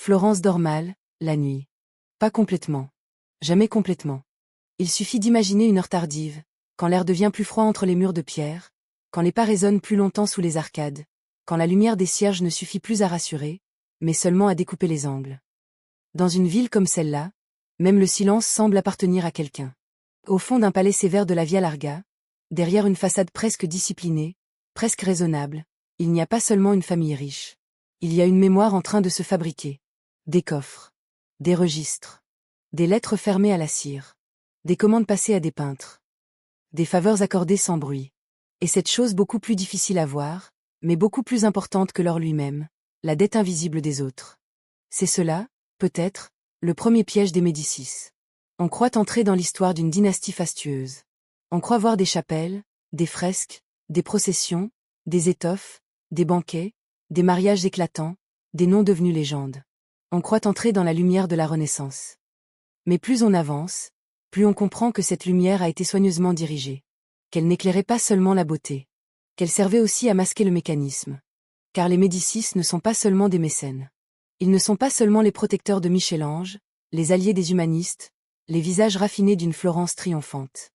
Florence dort mal, la nuit. Pas complètement. Jamais complètement. Il suffit d'imaginer une heure tardive, quand l'air devient plus froid entre les murs de pierre, quand les pas résonnent plus longtemps sous les arcades, quand la lumière des cierges ne suffit plus à rassurer, mais seulement à découper les angles. Dans une ville comme celle-là, même le silence semble appartenir à quelqu'un. Au fond d'un palais sévère de la Via Larga, derrière une façade presque disciplinée, presque raisonnable, il n'y a pas seulement une famille riche. Il y a une mémoire en train de se fabriquer. Des coffres. Des registres. Des lettres fermées à la cire. Des commandes passées à des peintres. Des faveurs accordées sans bruit. Et cette chose beaucoup plus difficile à voir, mais beaucoup plus importante que l'or lui-même, la dette invisible des autres. C'est cela, peut-être, le premier piège des Médicis. On croit entrer dans l'histoire d'une dynastie fastueuse. On croit voir des chapelles, des fresques, des processions, des étoffes, des banquets, des mariages éclatants, des noms devenus légendes. On croit entrer dans la lumière de la Renaissance. Mais plus on avance, plus on comprend que cette lumière a été soigneusement dirigée. Qu'elle n'éclairait pas seulement la beauté. Qu'elle servait aussi à masquer le mécanisme. Car les Médicis ne sont pas seulement des mécènes. Ils ne sont pas seulement les protecteurs de Michel-Ange, les alliés des humanistes, les visages raffinés d'une Florence triomphante.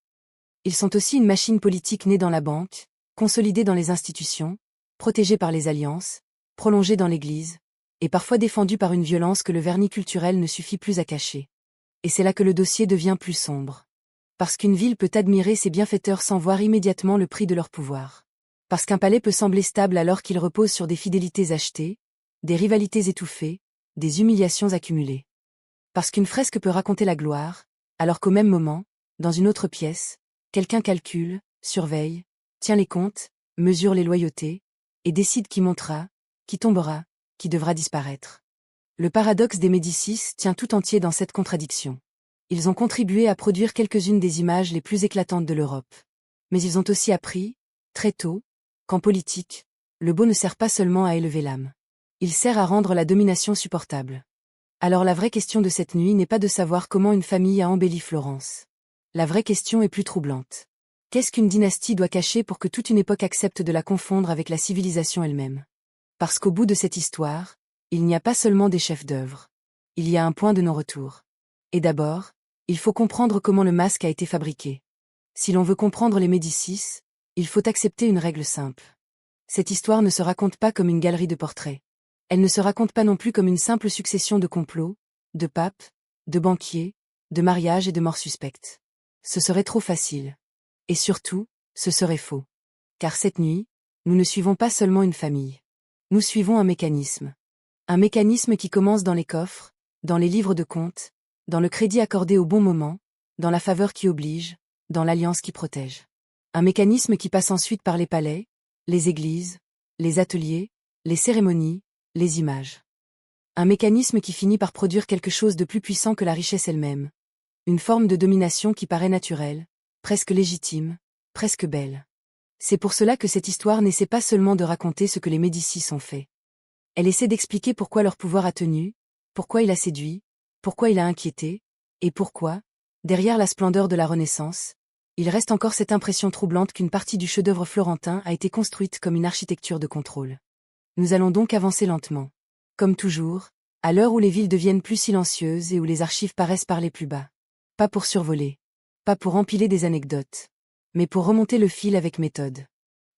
Ils sont aussi une machine politique née dans la banque, consolidée dans les institutions, protégée par les alliances, prolongée dans l'Église, et parfois défendue par une violence que le vernis culturel ne suffit plus à cacher. Et c'est là que le dossier devient plus sombre. Parce qu'une ville peut admirer ses bienfaiteurs sans voir immédiatement le prix de leur pouvoir. Parce qu'un palais peut sembler stable alors qu'il repose sur des fidélités achetées, des rivalités étouffées, des humiliations accumulées. Parce qu'une fresque peut raconter la gloire, alors qu'au même moment, dans une autre pièce, quelqu'un calcule, surveille, tient les comptes, mesure les loyautés, et décide qui montera, qui tombera, qui devra disparaître. Le paradoxe des Médicis tient tout entier dans cette contradiction. Ils ont contribué à produire quelques-unes des images les plus éclatantes de l'Europe. Mais ils ont aussi appris, très tôt, qu'en politique, le beau ne sert pas seulement à élever l'âme. Il sert à rendre la domination supportable. Alors la vraie question de cette nuit n'est pas de savoir comment une famille a embelli Florence. La vraie question est plus troublante. Qu'est-ce qu'une dynastie doit cacher pour que toute une époque accepte de la confondre avec la civilisation elle-même? Parce qu'au bout de cette histoire, il n'y a pas seulement des chefs d'œuvre. Il y a un point de non-retour. Et d'abord, il faut comprendre comment le masque a été fabriqué. Si l'on veut comprendre les Médicis, il faut accepter une règle simple. Cette histoire ne se raconte pas comme une galerie de portraits. Elle ne se raconte pas non plus comme une simple succession de complots, de papes, de banquiers, de mariages et de morts suspectes. Ce serait trop facile. Et surtout, ce serait faux. Car cette nuit, nous ne suivons pas seulement une famille. Nous suivons un mécanisme. Un mécanisme qui commence dans les coffres, dans les livres de comptes, dans le crédit accordé au bon moment, dans la faveur qui oblige, dans l'alliance qui protège. Un mécanisme qui passe ensuite par les palais, les églises, les ateliers, les cérémonies, les images. Un mécanisme qui finit par produire quelque chose de plus puissant que la richesse elle-même. Une forme de domination qui paraît naturelle, presque légitime, presque belle. C'est pour cela que cette histoire n'essaie pas seulement de raconter ce que les Médicis ont fait. Elle essaie d'expliquer pourquoi leur pouvoir a tenu, pourquoi il a séduit, pourquoi il a inquiété, et pourquoi, derrière la splendeur de la Renaissance, il reste encore cette impression troublante qu'une partie du chef-d'œuvre florentin a été construite comme une architecture de contrôle. Nous allons donc avancer lentement. Comme toujours, à l'heure où les villes deviennent plus silencieuses et où les archives paraissent parler plus bas. Pas pour survoler. Pas pour empiler des anecdotes. Mais pour remonter le fil avec méthode.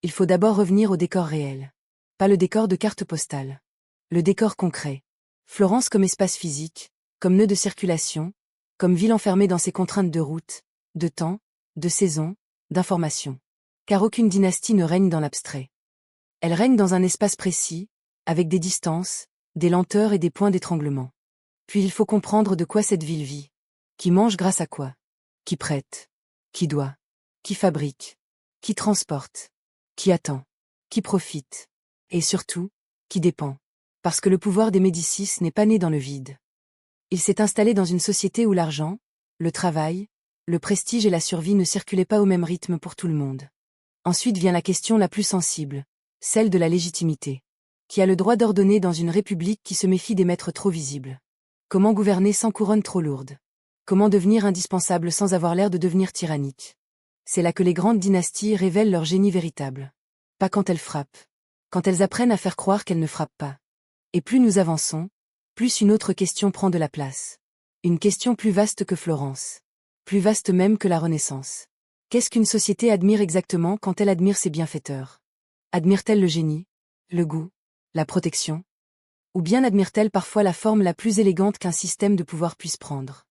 Il faut d'abord revenir au décor réel. Pas le décor de carte postale. Le décor concret. Florence comme espace physique, comme nœud de circulation, comme ville enfermée dans ses contraintes de route, de temps, de saison, d'information. Car aucune dynastie ne règne dans l'abstrait. Elle règne dans un espace précis, avec des distances, des lenteurs et des points d'étranglement. Puis il faut comprendre de quoi cette ville vit. Qui mange grâce à quoi? Qui prête? Qui doit? Qui fabrique? Qui transporte? Qui attend? Qui profite? Et surtout, qui dépend? Parce que le pouvoir des Médicis n'est pas né dans le vide. Il s'est installé dans une société où l'argent, le travail, le prestige et la survie ne circulaient pas au même rythme pour tout le monde. Ensuite vient la question la plus sensible, celle de la légitimité. Qui a le droit d'ordonner dans une république qui se méfie des maîtres trop visibles? Comment gouverner sans couronne trop lourde? Comment devenir indispensable sans avoir l'air de devenir tyrannique? C'est là que les grandes dynasties révèlent leur génie véritable. Pas quand elles frappent. Quand elles apprennent à faire croire qu'elles ne frappent pas. Et plus nous avançons, plus une autre question prend de la place. Une question plus vaste que Florence. Plus vaste même que la Renaissance. Qu'est-ce qu'une société admire exactement quand elle admire ses bienfaiteurs? Admire-t-elle le génie, le goût, la protection? Ou bien admire-t-elle parfois la forme la plus élégante qu'un système de pouvoir puisse prendre?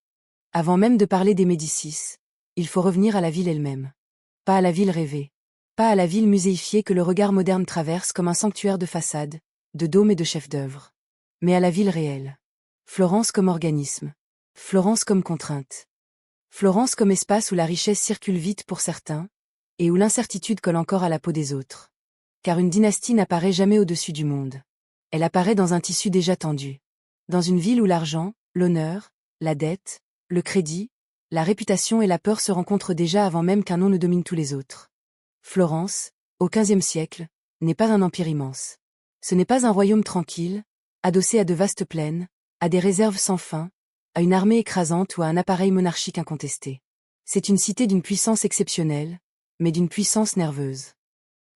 Avant même de parler des Médicis, il faut revenir à la ville elle-même. Pas à la ville rêvée. Pas à la ville muséifiée que le regard moderne traverse comme un sanctuaire de façades, de dômes et de chefs-d'œuvre. Mais à la ville réelle. Florence comme organisme. Florence comme contrainte. Florence comme espace où la richesse circule vite pour certains, et où l'incertitude colle encore à la peau des autres. Car une dynastie n'apparaît jamais au-dessus du monde. Elle apparaît dans un tissu déjà tendu. Dans une ville où l'argent, l'honneur, la dette, le crédit, la réputation et la peur se rencontrent déjà avant même qu'un nom ne domine tous les autres. Florence, au XVe siècle, n'est pas un empire immense. Ce n'est pas un royaume tranquille, adossé à de vastes plaines, à des réserves sans fin, à une armée écrasante ou à un appareil monarchique incontesté. C'est une cité d'une puissance exceptionnelle, mais d'une puissance nerveuse.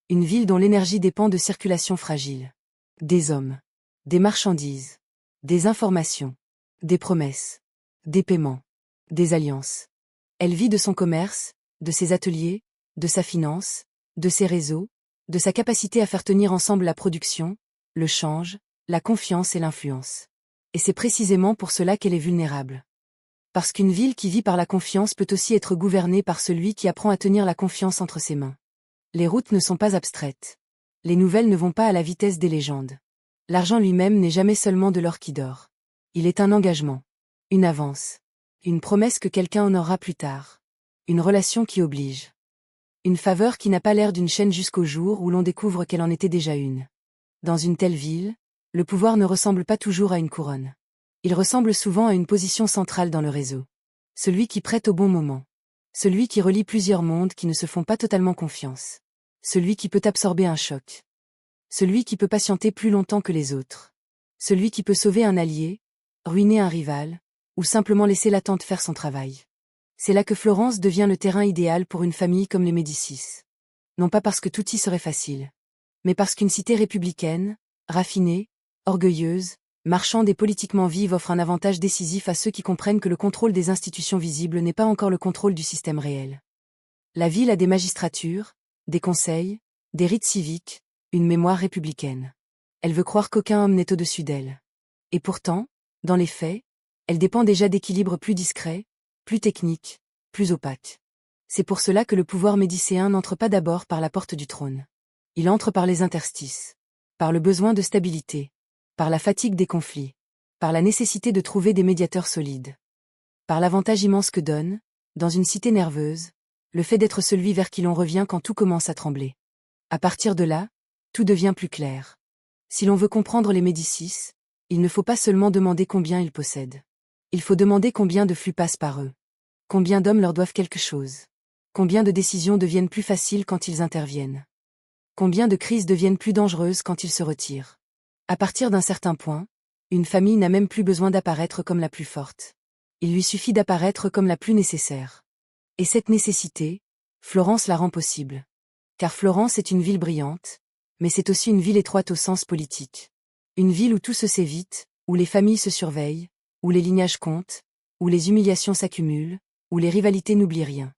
Une ville dont l'énergie dépend de circulations fragiles. Des hommes, des marchandises, des informations, des promesses, des paiements, des alliances. Elle vit de son commerce, de ses ateliers, de sa finance, de ses réseaux, de sa capacité à faire tenir ensemble la production, le change, la confiance et l'influence. Et c'est précisément pour cela qu'elle est vulnérable. Parce qu'une ville qui vit par la confiance peut aussi être gouvernée par celui qui apprend à tenir la confiance entre ses mains. Les routes ne sont pas abstraites. Les nouvelles ne vont pas à la vitesse des légendes. L'argent lui-même n'est jamais seulement de l'or qui dort. Il est un engagement, une avance, une promesse que quelqu'un honorera plus tard, une relation qui oblige. Une faveur qui n'a pas l'air d'une chaîne jusqu'au jour où l'on découvre qu'elle en était déjà une. Dans une telle ville, le pouvoir ne ressemble pas toujours à une couronne. Il ressemble souvent à une position centrale dans le réseau. Celui qui prête au bon moment. Celui qui relie plusieurs mondes qui ne se font pas totalement confiance. Celui qui peut absorber un choc. Celui qui peut patienter plus longtemps que les autres. Celui qui peut sauver un allié, ruiner un rival, ou simplement laisser l'attente faire son travail. C'est là que Florence devient le terrain idéal pour une famille comme les Médicis. Non pas parce que tout y serait facile, mais parce qu'une cité républicaine, raffinée, orgueilleuse, marchande et politiquement vive offre un avantage décisif à ceux qui comprennent que le contrôle des institutions visibles n'est pas encore le contrôle du système réel. La ville a des magistratures, des conseils, des rites civiques, une mémoire républicaine. Elle veut croire qu'aucun homme n'est au-dessus d'elle. Et pourtant, dans les faits, elle dépend déjà d'équilibres plus discrets, plus techniques, plus opaques. C'est pour cela que le pouvoir médicéen n'entre pas d'abord par la porte du trône. Il entre par les interstices, par le besoin de stabilité, par la fatigue des conflits, par la nécessité de trouver des médiateurs solides. Par l'avantage immense que donne, dans une cité nerveuse, le fait d'être celui vers qui l'on revient quand tout commence à trembler. À partir de là, tout devient plus clair. Si l'on veut comprendre les Médicis, il ne faut pas seulement demander combien ils possèdent. Il faut demander combien de flux passent par eux. Combien d'hommes leur doivent quelque chose. Combien de décisions deviennent plus faciles quand ils interviennent. Combien de crises deviennent plus dangereuses quand ils se retirent. À partir d'un certain point, une famille n'a même plus besoin d'apparaître comme la plus forte. Il lui suffit d'apparaître comme la plus nécessaire. Et cette nécessité, Florence la rend possible. Car Florence est une ville brillante, mais c'est aussi une ville étroite au sens politique. Une ville où tout se sait vite, où les familles se surveillent, où les lignages comptent, où les humiliations s'accumulent, où les rivalités n'oublient rien.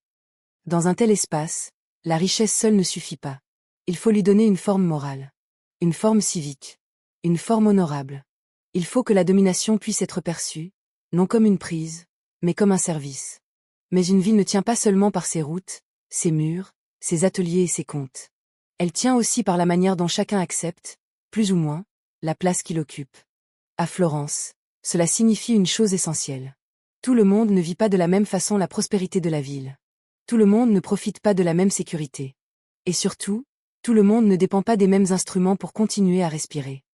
Dans un tel espace, la richesse seule ne suffit pas. Il faut lui donner une forme morale, une forme civique, une forme honorable. Il faut que la domination puisse être perçue, non comme une prise, mais comme un service. Mais une ville ne tient pas seulement par ses routes, ses murs, ses ateliers et ses comptes. Elle tient aussi par la manière dont chacun accepte, plus ou moins, la place qu'il occupe. À Florence, cela signifie une chose essentielle. Tout le monde ne vit pas de la même façon la prospérité de la ville. Tout le monde ne profite pas de la même sécurité. Et surtout, tout le monde ne dépend pas des mêmes instruments pour continuer à respirer.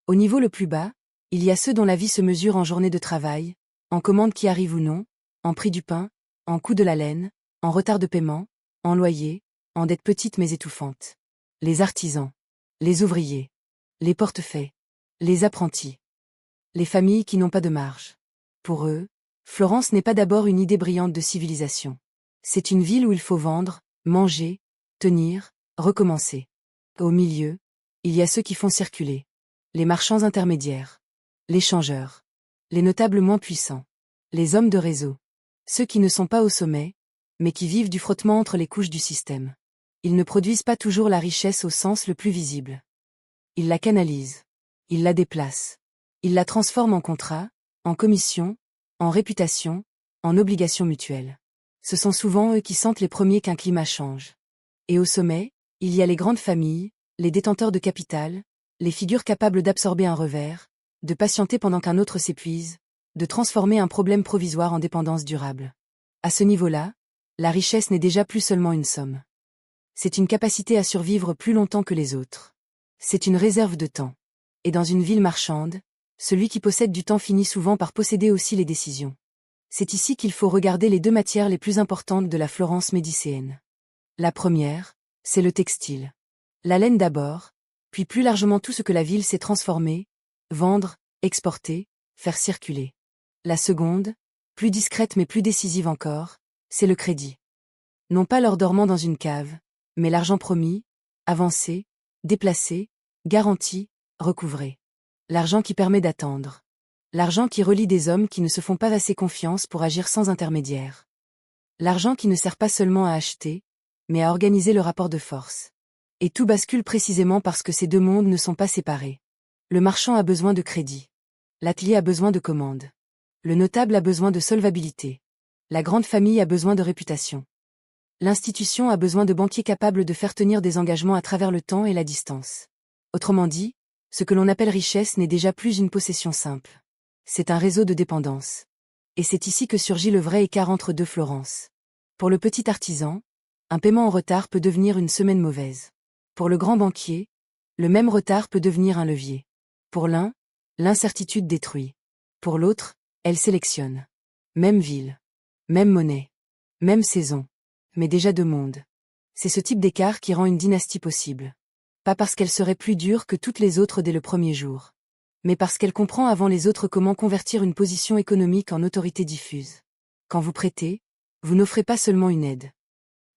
Au niveau le plus bas, il y a ceux dont la vie se mesure en journée de travail, en commandes qui arrivent ou non, en prix du pain, en coût de la laine, en retard de paiement, en loyer, en dettes petites mais étouffantes. Les artisans, les ouvriers, les portefaix, les apprentis. Les familles qui n'ont pas de marge. Pour eux, Florence n'est pas d'abord une idée brillante de civilisation. C'est une ville où il faut vendre, manger, tenir, recommencer. Au milieu, il y a ceux qui font circuler. Les marchands intermédiaires. L'échangeur. Les notables moins puissants. Les hommes de réseau. Ceux qui ne sont pas au sommet, mais qui vivent du frottement entre les couches du système. Ils ne produisent pas toujours la richesse au sens le plus visible. Ils la canalisent. Ils la déplacent. Ils la transforment en contrat, en commission, en réputation, en obligation mutuelle. Ce sont souvent eux qui sentent les premiers qu'un climat change. Et au sommet, il y a les grandes familles, les détenteurs de capital, les figures capables d'absorber un revers, de patienter pendant qu'un autre s'épuise, de transformer un problème provisoire en dépendance durable. À ce niveau-là, la richesse n'est déjà plus seulement une somme. C'est une capacité à survivre plus longtemps que les autres. C'est une réserve de temps. Et dans une ville marchande, celui qui possède du temps finit souvent par posséder aussi les décisions. C'est ici qu'il faut regarder les deux matières les plus importantes de la Florence médicéenne. La première, c'est le textile. La laine d'abord, puis plus largement tout ce que la ville sait transformer, vendre, exporter, faire circuler. La seconde, plus discrète mais plus décisive encore, c'est le crédit. Non pas l'or dormant dans une cave, mais l'argent promis, avancé, déplacé, garanti, recouvré. L'argent qui permet d'attendre. L'argent qui relie des hommes qui ne se font pas assez confiance pour agir sans intermédiaire. L'argent qui ne sert pas seulement à acheter, mais à organiser le rapport de force. Et tout bascule précisément parce que ces deux mondes ne sont pas séparés. Le marchand a besoin de crédit. L'atelier a besoin de commandes. Le notable a besoin de solvabilité. La grande famille a besoin de réputation. L'institution a besoin de banquiers capables de faire tenir des engagements à travers le temps et la distance. Autrement dit, ce que l'on appelle richesse n'est déjà plus une possession simple. C'est un réseau de dépendance. Et c'est ici que surgit le vrai écart entre deux Florence. Pour le petit artisan, un paiement en retard peut devenir une semaine mauvaise. Pour le grand banquier, le même retard peut devenir un levier. Pour l'un, l'incertitude détruit. Pour l'autre, elle sélectionne. Même ville. Même monnaie. Même saison. Mais déjà deux mondes. C'est ce type d'écart qui rend une dynastie possible. Pas parce qu'elle serait plus dure que toutes les autres dès le premier jour. Mais parce qu'elle comprend avant les autres comment convertir une position économique en autorité diffuse. Quand vous prêtez, vous n'offrez pas seulement une aide.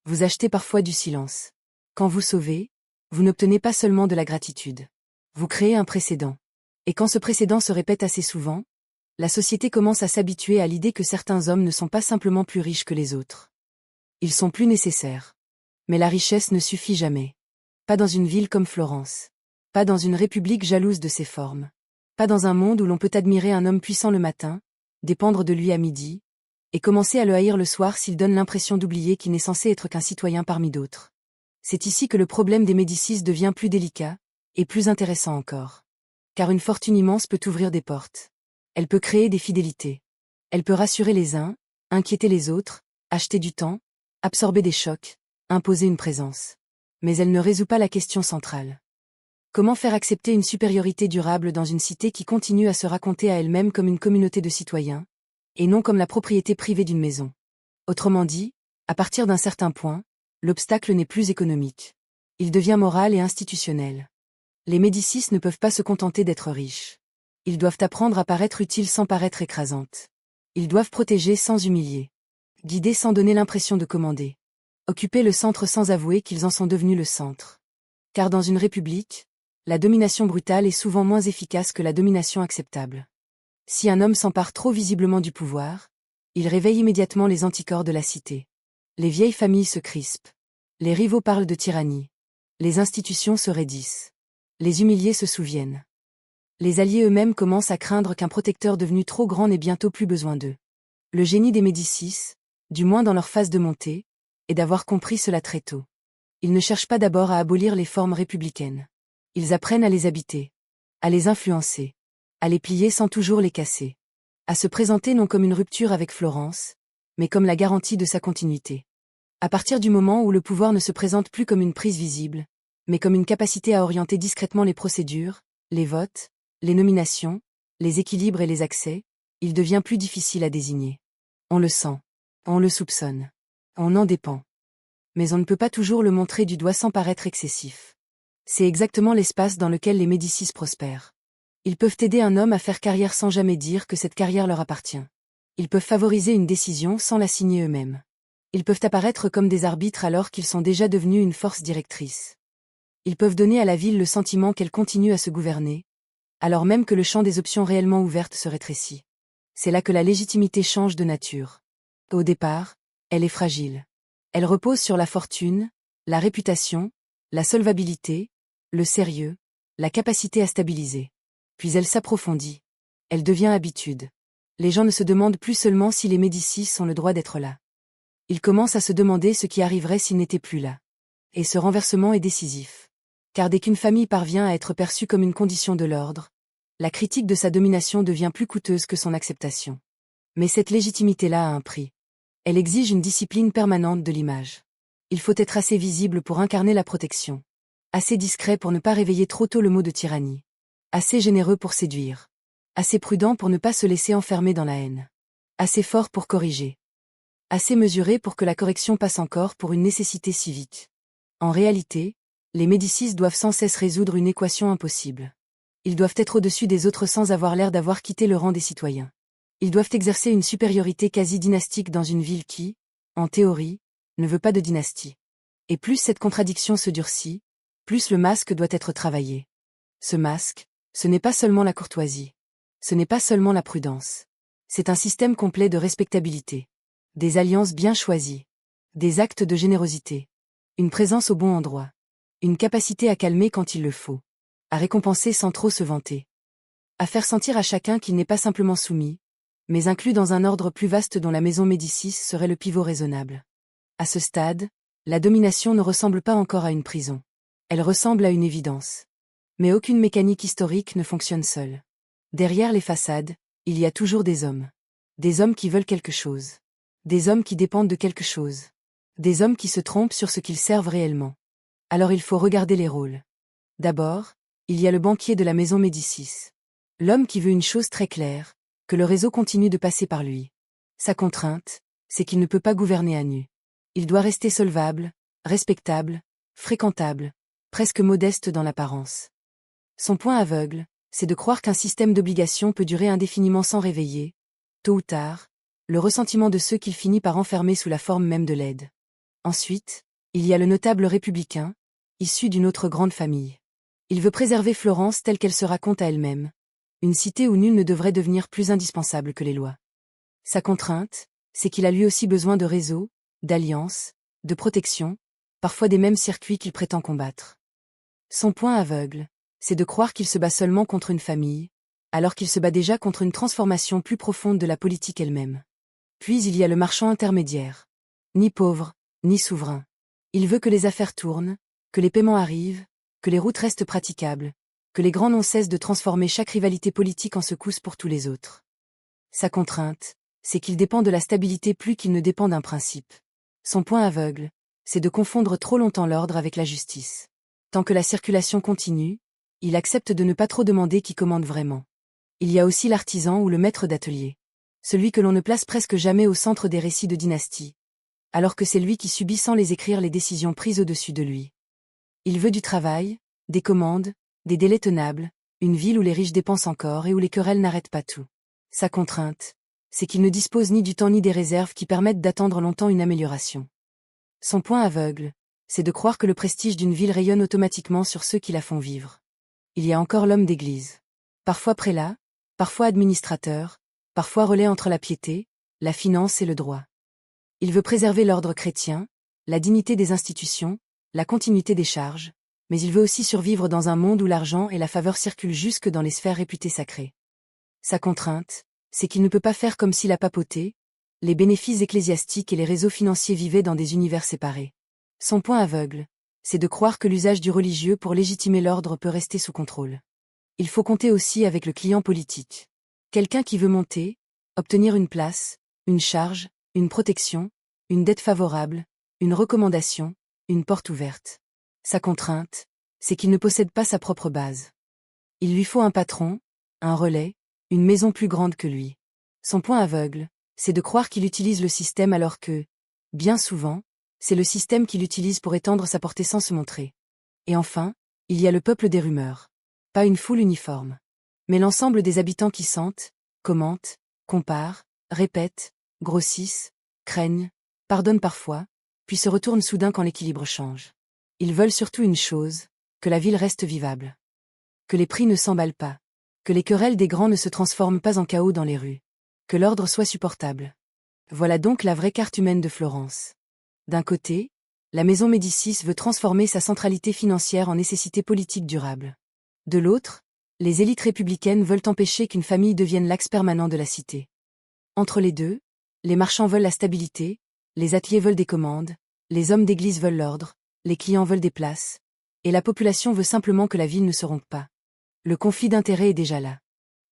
Vous achetez parfois du silence. Quand vous sauvez, vous n'obtenez pas seulement de la gratitude. Vous créez un précédent. Et quand ce précédent se répète assez souvent, la société commence à s'habituer à l'idée que certains hommes ne sont pas simplement plus riches que les autres. Ils sont plus nécessaires. Mais la richesse ne suffit jamais. Pas dans une ville comme Florence. Pas dans une république jalouse de ses formes. Pas dans un monde où l'on peut admirer un homme puissant le matin, dépendre de lui à midi, et commencer à le haïr le soir s'il donne l'impression d'oublier qu'il n'est censé être qu'un citoyen parmi d'autres. C'est ici que le problème des Médicis devient plus délicat, et plus intéressant encore. Car une fortune immense peut ouvrir des portes. Elle peut créer des fidélités. Elle peut rassurer les uns, inquiéter les autres, acheter du temps, absorber des chocs, imposer une présence. Mais elle ne résout pas la question centrale. Comment faire accepter une supériorité durable dans une cité qui continue à se raconter à elle-même comme une communauté de citoyens, et non comme la propriété privée d'une maison? Autrement dit, à partir d'un certain point, l'obstacle n'est plus économique. Il devient moral et institutionnel. Les Médicis ne peuvent pas se contenter d'être riches. Ils doivent apprendre à paraître utiles sans paraître écrasantes. Ils doivent protéger sans humilier. Guider sans donner l'impression de commander. Occuper le centre sans avouer qu'ils en sont devenus le centre. Car dans une république, la domination brutale est souvent moins efficace que la domination acceptable. Si un homme s'empare trop visiblement du pouvoir, il réveille immédiatement les anticorps de la cité. Les vieilles familles se crispent. Les rivaux parlent de tyrannie. Les institutions se raidissent. Les humiliés se souviennent. Les alliés eux-mêmes commencent à craindre qu'un protecteur devenu trop grand n'ait bientôt plus besoin d'eux. Le génie des Médicis, du moins dans leur phase de montée, est d'avoir compris cela très tôt. Ils ne cherchent pas d'abord à abolir les formes républicaines. Ils apprennent à les habiter, à les influencer, à les plier sans toujours les casser, à se présenter non comme une rupture avec Florence, mais comme la garantie de sa continuité. À partir du moment où le pouvoir ne se présente plus comme une prise visible, mais comme une capacité à orienter discrètement les procédures, les votes, les nominations, les équilibres et les accès, il devient plus difficile à désigner. On le sent, on le soupçonne, on en dépend. Mais on ne peut pas toujours le montrer du doigt sans paraître excessif. C'est exactement l'espace dans lequel les Médicis prospèrent. Ils peuvent aider un homme à faire carrière sans jamais dire que cette carrière leur appartient. Ils peuvent favoriser une décision sans la signer eux-mêmes. Ils peuvent apparaître comme des arbitres alors qu'ils sont déjà devenus une force directrice. Ils peuvent donner à la ville le sentiment qu'elle continue à se gouverner, alors même que le champ des options réellement ouvertes se rétrécit. c'est là que la légitimité change de nature. Au départ, elle est fragile. Elle repose sur la fortune, la réputation, la solvabilité, le sérieux, la capacité à stabiliser. Puis elle s'approfondit. Elle devient habitude. Les gens ne se demandent plus seulement si les Médicis ont le droit d'être là. Ils commencent à se demander ce qui arriverait s'ils n'étaient plus là. Et ce renversement est décisif. Car dès qu'une famille parvient à être perçue comme une condition de l'ordre, la critique de sa domination devient plus coûteuse que son acceptation. Mais cette légitimité-là a un prix. Elle exige une discipline permanente de l'image. Il faut être assez visible pour incarner la protection. Assez discret pour ne pas réveiller trop tôt le mot de tyrannie. Assez généreux pour séduire. Assez prudent pour ne pas se laisser enfermer dans la haine. Assez fort pour corriger. Assez mesuré pour que la correction passe encore pour une nécessité civique. En réalité, les Médicis doivent sans cesse résoudre une équation impossible. Ils doivent être au-dessus des autres sans avoir l'air d'avoir quitté le rang des citoyens. Ils doivent exercer une supériorité quasi-dynastique dans une ville qui, en théorie, ne veut pas de dynastie. Et plus cette contradiction se durcit, plus le masque doit être travaillé. Ce masque, ce n'est pas seulement la courtoisie. Ce n'est pas seulement la prudence. C'est un système complet de respectabilité. Des alliances bien choisies. Des actes de générosité. Une présence au bon endroit. Une capacité à calmer quand il le faut. À récompenser sans trop se vanter. À faire sentir à chacun qu'il n'est pas simplement soumis, mais inclus dans un ordre plus vaste dont la maison Médicis serait le pivot raisonnable. À ce stade, la domination ne ressemble pas encore à une prison. Elle ressemble à une évidence. Mais aucune mécanique historique ne fonctionne seule. Derrière les façades, il y a toujours des hommes. Des hommes qui veulent quelque chose. Des hommes qui dépendent de quelque chose. Des hommes qui se trompent sur ce qu'ils servent réellement. Alors il faut regarder les rôles. D'abord, il y a le banquier de la maison Médicis. L'homme qui veut une chose très claire, que le réseau continue de passer par lui. Sa contrainte, c'est qu'il ne peut pas gouverner à nu. Il doit rester solvable, respectable, fréquentable, presque modeste dans l'apparence. Son point aveugle, c'est de croire qu'un système d'obligations peut durer indéfiniment sans réveiller, tôt ou tard, le ressentiment de ceux qu'il finit par enfermer sous la forme même de l'aide. Ensuite, il y a le notable républicain, issu d'une autre grande famille. Il veut préserver Florence telle qu'elle se raconte à elle-même, une cité où nul ne devrait devenir plus indispensable que les lois. Sa contrainte, c'est qu'il a lui aussi besoin de réseaux, d'alliances, de protection, parfois des mêmes circuits qu'il prétend combattre. Son point aveugle, c'est de croire qu'il se bat seulement contre une famille, alors qu'il se bat déjà contre une transformation plus profonde de la politique elle-même. Puis il y a le marchand intermédiaire. Ni pauvre, ni souverain. Il veut que les affaires tournent, que les paiements arrivent, que les routes restent praticables, que les grands noms cessent de transformer chaque rivalité politique en secousse pour tous les autres. Sa contrainte, c'est qu'il dépend de la stabilité plus qu'il ne dépend d'un principe. Son point aveugle, c'est de confondre trop longtemps l'ordre avec la justice. Tant que la circulation continue, il accepte de ne pas trop demander qui commande vraiment. Il y a aussi l'artisan ou le maître d'atelier. Celui que l'on ne place presque jamais au centre des récits de dynastie. Alors que c'est lui qui subit sans les écrire les décisions prises au-dessus de lui. Il veut du travail, des commandes, des délais tenables, une ville où les riches dépensent encore et où les querelles n'arrêtent pas tout. Sa contrainte, c'est qu'il ne dispose ni du temps ni des réserves qui permettent d'attendre longtemps une amélioration. Son point aveugle, c'est de croire que le prestige d'une ville rayonne automatiquement sur ceux qui la font vivre. Il y a encore l'homme d'église. Parfois prélat, parfois administrateur, parfois relais entre la piété, la finance et le droit. Il veut préserver l'ordre chrétien, la dignité des institutions, la continuité des charges, mais il veut aussi survivre dans un monde où l'argent et la faveur circulent jusque dans les sphères réputées sacrées. Sa contrainte, c'est qu'il ne peut pas faire comme si la papauté, les bénéfices ecclésiastiques et les réseaux financiers vivaient dans des univers séparés. Son point aveugle, c'est de croire que l'usage du religieux pour légitimer l'ordre peut rester sous contrôle. Il faut compter aussi avec le client politique. Quelqu'un qui veut monter, obtenir une place, une charge, une protection, une dette favorable, une recommandation, une porte ouverte. Sa contrainte, c'est qu'il ne possède pas sa propre base. Il lui faut un patron, un relais, une maison plus grande que lui. Son point aveugle, c'est de croire qu'il utilise le système alors que, bien souvent, c'est le système qui l'utilise pour étendre sa portée sans se montrer. Et enfin, il y a le peuple des rumeurs. Pas une foule uniforme, mais l'ensemble des habitants qui sentent, commentent, comparent, répètent, grossissent, craignent, pardonnent parfois, puis se retournent soudain quand l'équilibre change. Ils veulent surtout une chose, que la ville reste vivable. Que les prix ne s'emballent pas. Que les querelles des grands ne se transforment pas en chaos dans les rues. que l'ordre soit supportable. Voilà donc la vraie carte humaine de Florence. D'un côté, la maison Médicis veut transformer sa centralité financière en nécessité politique durable. De l'autre, les élites républicaines veulent empêcher qu'une famille devienne l'axe permanent de la cité. Entre les deux, les marchands veulent la stabilité, les ateliers veulent des commandes, les hommes d'église veulent l'ordre, les clients veulent des places, et la population veut simplement que la ville ne se rompe pas. Le conflit d'intérêts est déjà là.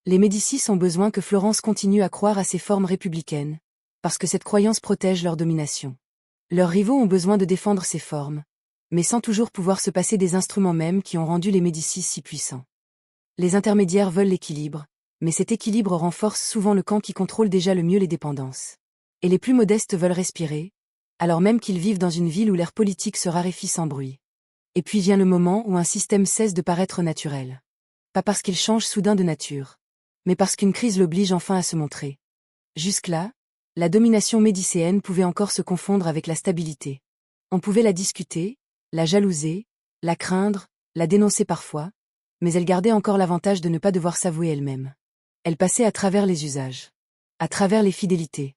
Les Médicis ont besoin que Florence continue à croire à ses formes républicaines, parce que cette croyance protège leur domination. Leurs rivaux ont besoin de défendre ces formes, mais sans toujours pouvoir se passer des instruments mêmes qui ont rendu les Médicis si puissants. Les intermédiaires veulent l'équilibre, mais cet équilibre renforce souvent le camp qui contrôle déjà le mieux les dépendances. Et les plus modestes veulent respirer, alors même qu'ils vivent dans une ville où l'air politique se raréfie sans bruit. Et puis vient le moment où un système cesse de paraître naturel. Pas parce qu'il change soudain de nature, mais parce qu'une crise l'oblige enfin à se montrer. Jusque-là, la domination médicéenne pouvait encore se confondre avec la stabilité. On pouvait la discuter, la jalouser, la craindre, la dénoncer parfois, mais elle gardait encore l'avantage de ne pas devoir s'avouer elle-même. Elle passait à travers les usages, à travers les fidélités,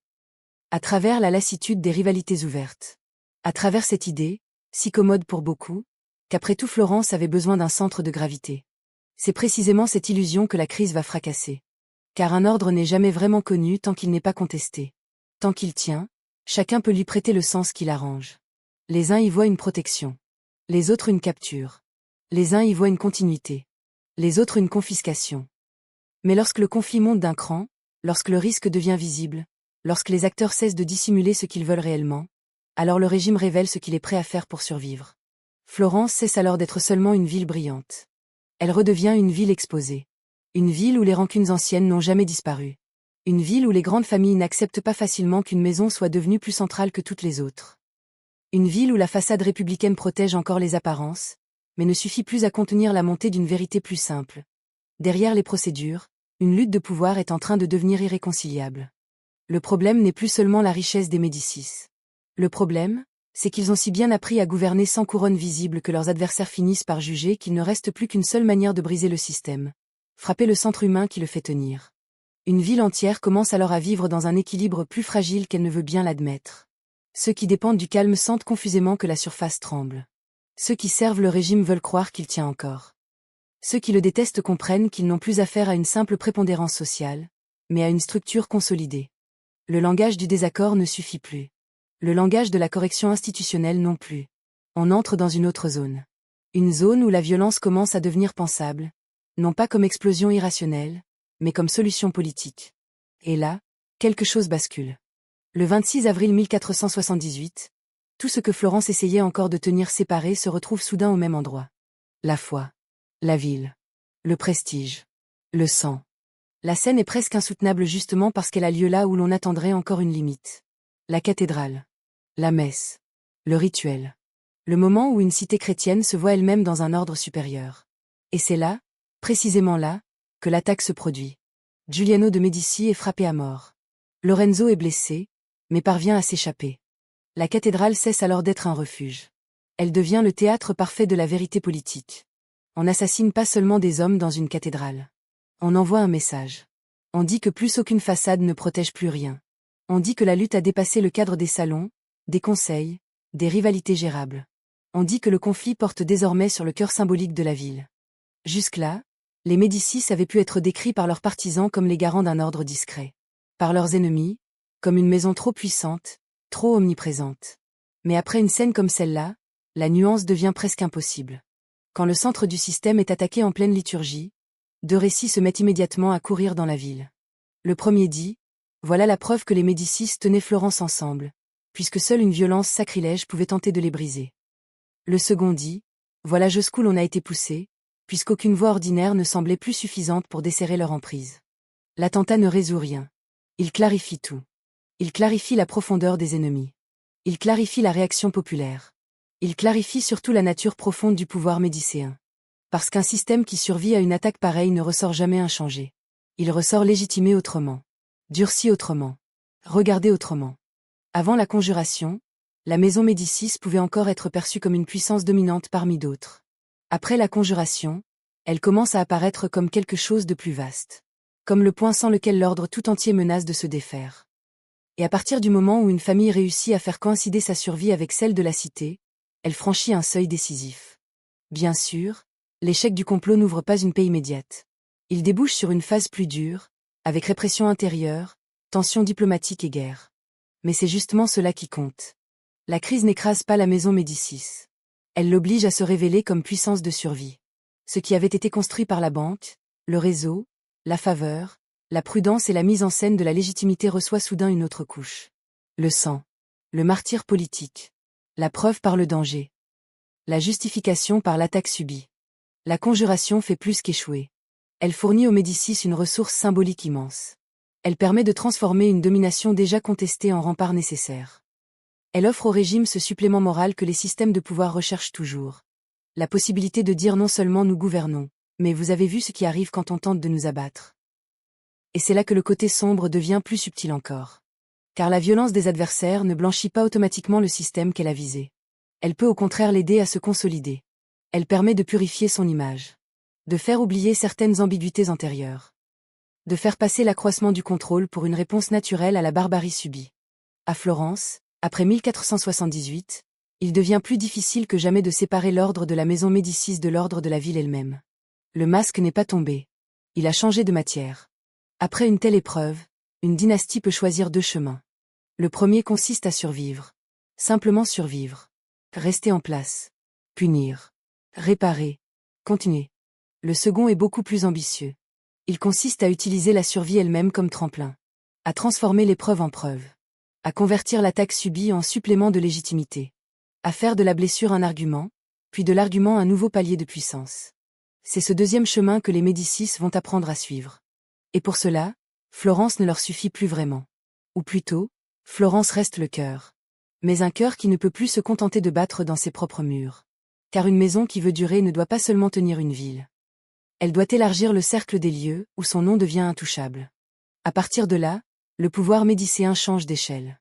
à travers la lassitude des rivalités ouvertes, à travers cette idée, si commode pour beaucoup, qu'après tout Florence avait besoin d'un centre de gravité. C'est précisément cette illusion que la crise va fracasser. Car un ordre n'est jamais vraiment connu tant qu'il n'est pas contesté. Tant qu'il tient, chacun peut lui prêter le sens qui l'arrange. Les uns y voient une protection. Les autres une capture. Les uns y voient une continuité. Les autres une confiscation. Mais lorsque le conflit monte d'un cran, lorsque le risque devient visible, lorsque les acteurs cessent de dissimuler ce qu'ils veulent réellement, alors le régime révèle ce qu'il est prêt à faire pour survivre. Florence cesse alors d'être seulement une ville brillante. Elle redevient une ville exposée. Une ville où les rancunes anciennes n'ont jamais disparu. Une ville où les grandes familles n'acceptent pas facilement qu'une maison soit devenue plus centrale que toutes les autres. Une ville où la façade républicaine protège encore les apparences, mais ne suffit plus à contenir la montée d'une vérité plus simple. Derrière les procédures, une lutte de pouvoir est en train de devenir irréconciliable. Le problème n'est plus seulement la richesse des Médicis. Le problème, c'est qu'ils ont si bien appris à gouverner sans couronne visible que leurs adversaires finissent par juger qu'il ne reste plus qu'une seule manière de briser le système. Frapper le centre humain qui le fait tenir. Une ville entière commence alors à vivre dans un équilibre plus fragile qu'elle ne veut bien l'admettre. Ceux qui dépendent du calme sentent confusément que la surface tremble. Ceux qui servent le régime veulent croire qu'il tient encore. Ceux qui le détestent comprennent qu'ils n'ont plus affaire à une simple prépondérance sociale, mais à une structure consolidée. Le langage du désaccord ne suffit plus. Le langage de la correction institutionnelle non plus. On entre dans une autre zone. Une zone où la violence commence à devenir pensable, non pas comme explosion irrationnelle, mais comme solution politique. Et là, quelque chose bascule. Le 26 avril 1478, tout ce que Florence essayait encore de tenir séparé se retrouve soudain au même endroit. La foi. La ville. Le prestige. Le sang. La scène est presque insoutenable justement parce qu'elle a lieu là où l'on attendrait encore une limite. La cathédrale. La messe. Le rituel. Le moment où une cité chrétienne se voit elle-même dans un ordre supérieur. Et c'est là, précisément là, que l'attaque se produit. Giuliano de Médicis est frappé à mort. Lorenzo est blessé, mais parvient à s'échapper. La cathédrale cesse alors d'être un refuge. Elle devient le théâtre parfait de la vérité politique. On n'assassine pas seulement des hommes dans une cathédrale. On envoie un message. On dit que plus aucune façade ne protège plus rien. On dit que la lutte a dépassé le cadre des salons, des conseils, des rivalités gérables. On dit que le conflit porte désormais sur le cœur symbolique de la ville. Jusque-là, les Médicis avaient pu être décrits par leurs partisans comme les garants d'un ordre discret. Par leurs ennemis, comme une maison trop puissante, trop omniprésente. Mais après une scène comme celle-là, la nuance devient presque impossible. Quand le centre du système est attaqué en pleine liturgie, deux récits se mettent immédiatement à courir dans la ville. Le premier dit, voilà la preuve que les Médicis tenaient Florence ensemble, puisque seule une violence sacrilège pouvait tenter de les briser. Le second dit, voilà jusqu'où l'on a été poussé, puisqu'aucune voie ordinaire ne semblait plus suffisante pour desserrer leur emprise. L'attentat ne résout rien. Il clarifie tout. Il clarifie la profondeur des ennemis. Il clarifie la réaction populaire. Il clarifie surtout la nature profonde du pouvoir médicéen. Parce qu'un système qui survit à une attaque pareille ne ressort jamais inchangé. Il ressort légitimé autrement. Durci autrement. Regardé autrement. Avant la conjuration, la maison Médicis pouvait encore être perçue comme une puissance dominante parmi d'autres. Après la conjuration, elle commence à apparaître comme quelque chose de plus vaste. comme le point sans lequel l'ordre tout entier menace de se défaire. Et à partir du moment où une famille réussit à faire coïncider sa survie avec celle de la cité, elle franchit un seuil décisif. Bien sûr, l'échec du complot n'ouvre pas une paix immédiate. Il débouche sur une phase plus dure, avec répression intérieure, tensions diplomatiques et guerre. Mais c'est justement cela qui compte. La crise n'écrase pas la maison Médicis. Elle l'oblige à se révéler comme puissance de survie. Ce qui avait été construit par la banque, le réseau, la faveur, la prudence et la mise en scène de la légitimité reçoit soudain une autre couche. Le sang. Le martyre politique. La preuve par le danger. La justification par l'attaque subie. La conjuration fait plus qu'échouer. Elle fournit aux Médicis une ressource symbolique immense. Elle permet de transformer une domination déjà contestée en rempart nécessaire. Elle offre au régime ce supplément moral que les systèmes de pouvoir recherchent toujours. La possibilité de dire non seulement nous gouvernons, mais vous avez vu ce qui arrive quand on tente de nous abattre. Et c'est là que le côté sombre devient plus subtil encore. Car la violence des adversaires ne blanchit pas automatiquement le système qu'elle a visé. Elle peut au contraire l'aider à se consolider. Elle permet de purifier son image. De faire oublier certaines ambiguïtés antérieures. De faire passer l'accroissement du contrôle pour une réponse naturelle à la barbarie subie. À Florence, après 1478, il devient plus difficile que jamais de séparer l'ordre de la maison Médicis de l'ordre de la ville elle-même. Le masque n'est pas tombé. Il a changé de matière. Après une telle épreuve, une dynastie peut choisir deux chemins. Le premier consiste à survivre. Simplement survivre. Rester en place. Punir. Réparer. Continuer. Le second est beaucoup plus ambitieux. Il consiste à utiliser la survie elle-même comme tremplin. À transformer l'épreuve en preuve. À convertir l'attaque subie en supplément de légitimité. À faire de la blessure un argument, puis de l'argument un nouveau palier de puissance. C'est ce deuxième chemin que les Médicis vont apprendre à suivre. Et pour cela, Florence ne leur suffit plus vraiment. Ou plutôt, Florence reste le cœur. Mais un cœur qui ne peut plus se contenter de battre dans ses propres murs. Car une maison qui veut durer ne doit pas seulement tenir une ville. Elle doit élargir le cercle des lieux où son nom devient intouchable. À partir de là, le pouvoir médicéen change d'échelle.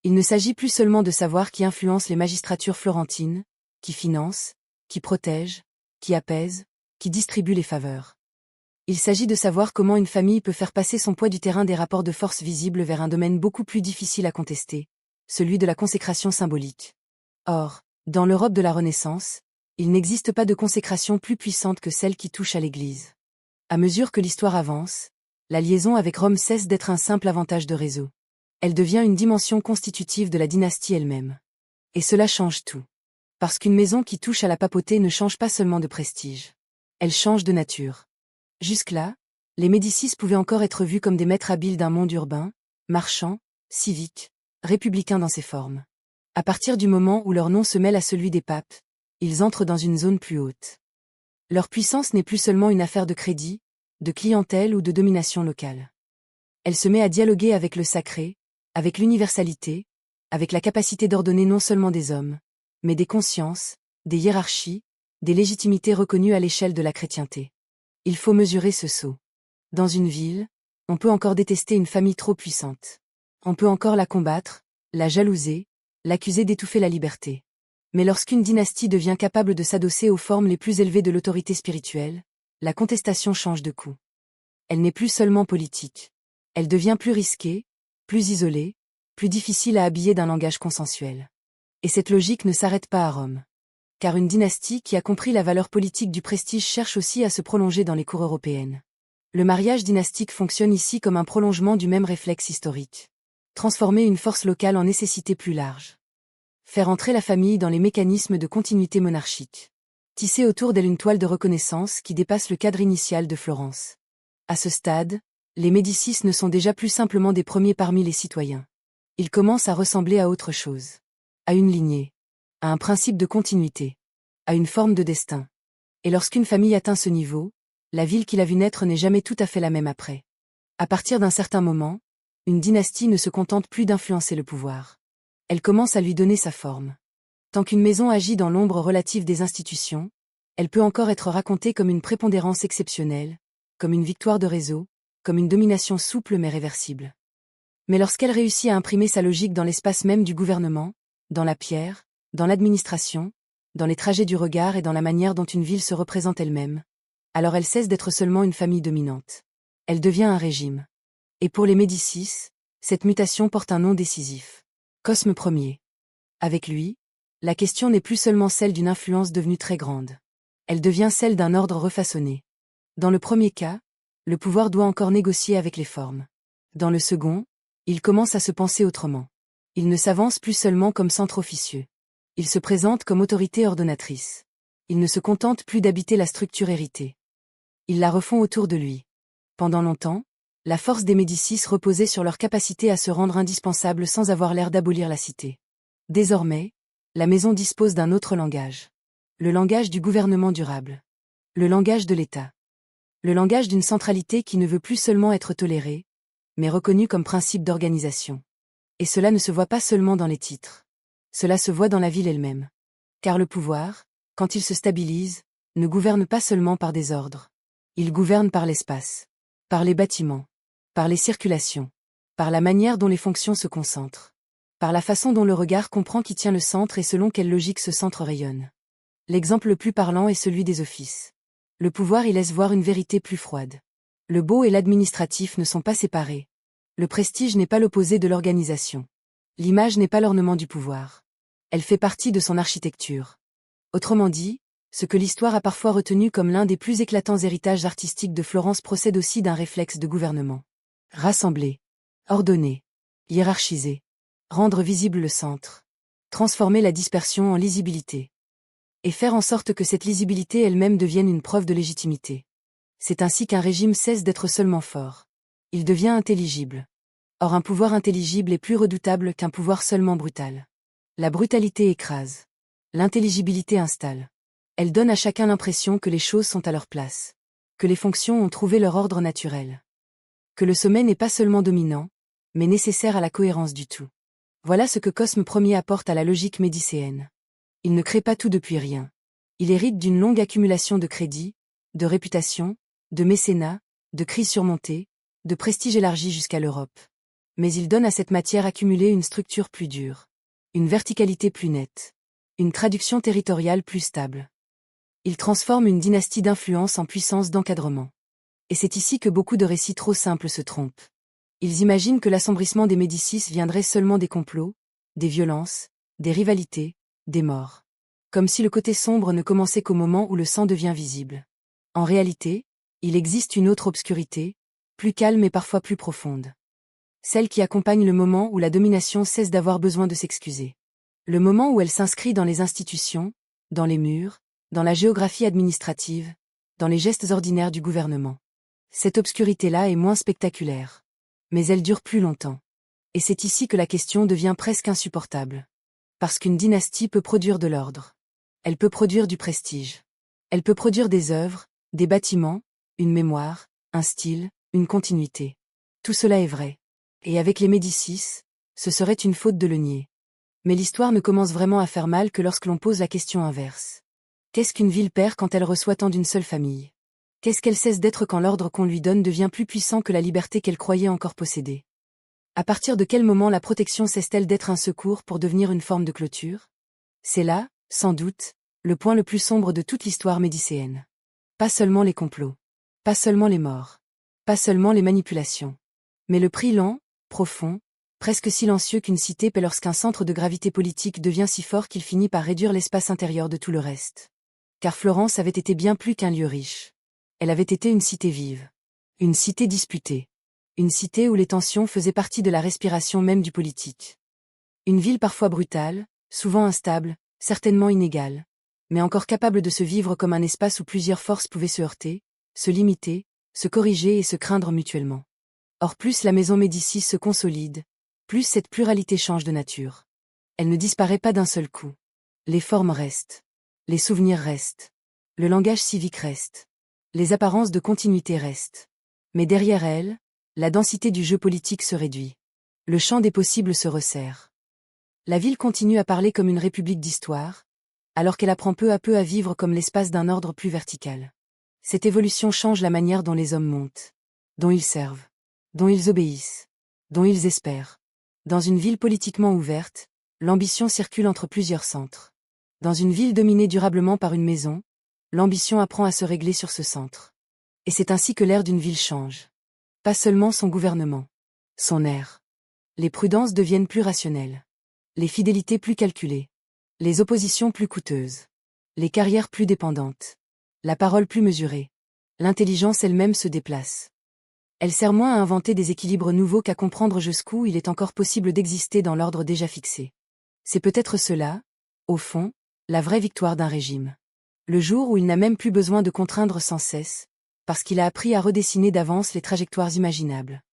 Il ne s'agit plus seulement de savoir qui influence les magistratures florentines, qui finance, qui protège, qui apaise, qui distribue les faveurs. Il s'agit de savoir comment une famille peut faire passer son poids du terrain des rapports de force visibles vers un domaine beaucoup plus difficile à contester, celui de la consécration symbolique. Or, dans l'Europe de la Renaissance, il n'existe pas de consécration plus puissante que celle qui touche à l'Église. À mesure que l'histoire avance, la liaison avec Rome cesse d'être un simple avantage de réseau. Elle devient une dimension constitutive de la dynastie elle-même. Et cela change tout. Parce qu'une maison qui touche à la papauté ne change pas seulement de prestige. Elle change de nature. Jusque-là, les Médicis pouvaient encore être vus comme des maîtres habiles d'un monde urbain, marchand, civique, républicain dans ses formes. À partir du moment où leur nom se mêle à celui des papes, ils entrent dans une zone plus haute. Leur puissance n'est plus seulement une affaire de crédit, de clientèle ou de domination locale. Elle se met à dialoguer avec le sacré, avec l'universalité, avec la capacité d'ordonner non seulement des hommes, mais des consciences, des hiérarchies, des légitimités reconnues à l'échelle de la chrétienté. Il faut mesurer ce saut. Dans une ville, on peut encore détester une famille trop puissante. On peut encore la combattre, la jalouser, l'accuser d'étouffer la liberté. Mais lorsqu'une dynastie devient capable de s'adosser aux formes les plus élevées de l'autorité spirituelle, la contestation change de coup. Elle n'est plus seulement politique. Elle devient plus risquée, plus isolée, plus difficile à habiller d'un langage consensuel. Et cette logique ne s'arrête pas à Rome. Car une dynastie qui a compris la valeur politique du prestige cherche aussi à se prolonger dans les cours européennes. Le mariage dynastique fonctionne ici comme un prolongement du même réflexe historique. Transformer une force locale en nécessité plus large. Faire entrer la famille dans les mécanismes de continuité monarchique. Tisser autour d'elle une toile de reconnaissance qui dépasse le cadre initial de Florence. À ce stade, les Médicis ne sont déjà plus simplement des premiers parmi les citoyens. Ils commencent à ressembler à autre chose. À une lignée. À un principe de continuité. À une forme de destin. Et lorsqu'une famille atteint ce niveau, la ville qui l'a vu naître n'est jamais tout à fait la même après. À partir d'un certain moment, une dynastie ne se contente plus d'influencer le pouvoir. Elle commence à lui donner sa forme. Tant qu'une maison agit dans l'ombre relative des institutions, elle peut encore être racontée comme une prépondérance exceptionnelle, comme une victoire de réseau, comme une domination souple mais réversible. Mais lorsqu'elle réussit à imprimer sa logique dans l'espace même du gouvernement, dans la pierre, dans l'administration, dans les trajets du regard et dans la manière dont une ville se représente elle-même, alors elle cesse d'être seulement une famille dominante. Elle devient un régime. Et pour les Médicis, cette mutation porte un nom décisif. Cosme Ier. Avec lui, la question n'est plus seulement celle d'une influence devenue très grande. Elle devient celle d'un ordre refaçonné. Dans le premier cas, le pouvoir doit encore négocier avec les formes. Dans le second, il commence à se penser autrement. Il ne s'avance plus seulement comme centre officieux. Il se présente comme autorité ordonnatrice. Il ne se contente plus d'habiter la structure héritée. Ils la refont autour de lui. Pendant longtemps, la force des Médicis reposait sur leur capacité à se rendre indispensable sans avoir l'air d'abolir la cité. Désormais, la maison dispose d'un autre langage. Le langage du gouvernement durable. Le langage de l'État. Le langage d'une centralité qui ne veut plus seulement être tolérée, mais reconnue comme principe d'organisation. Et cela ne se voit pas seulement dans les titres. Cela se voit dans la ville elle-même. Car le pouvoir, quand il se stabilise, ne gouverne pas seulement par des ordres. Il gouverne par l'espace, par les bâtiments, par les circulations, par la manière dont les fonctions se concentrent, par la façon dont le regard comprend qui tient le centre et selon quelle logique ce centre rayonne. L'exemple le plus parlant est celui des offices. Le pouvoir y laisse voir une vérité plus froide. Le beau et l'administratif ne sont pas séparés. Le prestige n'est pas l'opposé de l'organisation. L'image n'est pas l'ornement du pouvoir. Elle fait partie de son architecture. Autrement dit, ce que l'histoire a parfois retenu comme l'un des plus éclatants héritages artistiques de Florence procède aussi d'un réflexe de gouvernement. Rassembler, ordonner, hiérarchiser, rendre visible le centre, transformer la dispersion en lisibilité. Et faire en sorte que cette lisibilité elle-même devienne une preuve de légitimité. C'est ainsi qu'un régime cesse d'être seulement fort. Il devient intelligible. Or un pouvoir intelligible est plus redoutable qu'un pouvoir seulement brutal. La brutalité écrase. L'intelligibilité installe. Elle donne à chacun l'impression que les choses sont à leur place. Que les fonctions ont trouvé leur ordre naturel. Que le sommet n'est pas seulement dominant, mais nécessaire à la cohérence du tout. Voilà ce que Cosme Ier apporte à la logique médicéenne. Il ne crée pas tout depuis rien. Il hérite d'une longue accumulation de crédits, de réputation, de mécénat, de crises surmontées, de prestige élargi jusqu'à l'Europe. Mais il donne à cette matière accumulée une structure plus dure, une verticalité plus nette, une traduction territoriale plus stable. Il transforme une dynastie d'influence en puissance d'encadrement. Et c'est ici que beaucoup de récits trop simples se trompent. Ils imaginent que l'assombrissement des Médicis viendrait seulement des complots, des violences, des rivalités, des morts. Comme si le côté sombre ne commençait qu'au moment où le sang devient visible. En réalité, il existe une autre obscurité, plus calme et parfois plus profonde. Celle qui accompagne le moment où la domination cesse d'avoir besoin de s'excuser. Le moment où elle s'inscrit dans les institutions, dans les murs, dans la géographie administrative, dans les gestes ordinaires du gouvernement. Cette obscurité-là est moins spectaculaire. Mais elle dure plus longtemps. Et c'est ici que la question devient presque insupportable. Parce qu'une dynastie peut produire de l'ordre. Elle peut produire du prestige. Elle peut produire des œuvres, des bâtiments, une mémoire, un style, une continuité. Tout cela est vrai. Et avec les Médicis, ce serait une faute de le nier. Mais l'histoire ne commence vraiment à faire mal que lorsque l'on pose la question inverse. Qu'est-ce qu'une ville perd quand elle reçoit tant d'une seule famille? Qu'est-ce qu'elle cesse d'être quand l'ordre qu'on lui donne devient plus puissant que la liberté qu'elle croyait encore posséder? À partir de quel moment la protection cesse-t-elle d'être un secours pour devenir une forme de clôture? C'est là, sans doute, le point le plus sombre de toute l'histoire médicéenne. Pas seulement les complots. Pas seulement les morts. Pas seulement les manipulations. Mais le prix lent, profond, presque silencieux qu'une cité paie lorsqu'un centre de gravité politique devient si fort qu'il finit par réduire l'espace intérieur de tout le reste. Car Florence avait été bien plus qu'un lieu riche. Elle avait été une cité vive. Une cité disputée. Une cité où les tensions faisaient partie de la respiration même du politique. Une ville parfois brutale, souvent instable, certainement inégale, mais encore capable de se vivre comme un espace où plusieurs forces pouvaient se heurter, se limiter, se corriger et se craindre mutuellement. Or plus la maison Médicis se consolide, plus cette pluralité change de nature. Elle ne disparaît pas d'un seul coup. Les formes restent. Les souvenirs restent. Le langage civique reste. Les apparences de continuité restent. Mais derrière elle, la densité du jeu politique se réduit. Le champ des possibles se resserre. La ville continue à parler comme une république d'histoire, alors qu'elle apprend peu à peu à vivre comme l'espace d'un ordre plus vertical. Cette évolution change la manière dont les hommes montent, dont ils servent, dont ils obéissent, dont ils espèrent. Dans une ville politiquement ouverte, l'ambition circule entre plusieurs centres. Dans une ville dominée durablement par une maison, l'ambition apprend à se régler sur ce centre. Et c'est ainsi que l'ère d'une ville change. Pas seulement son gouvernement. Son air. Les prudences deviennent plus rationnelles. Les fidélités plus calculées. Les oppositions plus coûteuses. Les carrières plus dépendantes. La parole plus mesurée. L'intelligence elle-même se déplace. Elle sert moins à inventer des équilibres nouveaux qu'à comprendre jusqu'où il est encore possible d'exister dans l'ordre déjà fixé. C'est peut-être cela, au fond, la vraie victoire d'un régime. Le jour où il n'a même plus besoin de contraindre sans cesse, parce qu'il a appris à redessiner d'avance les trajectoires imaginables.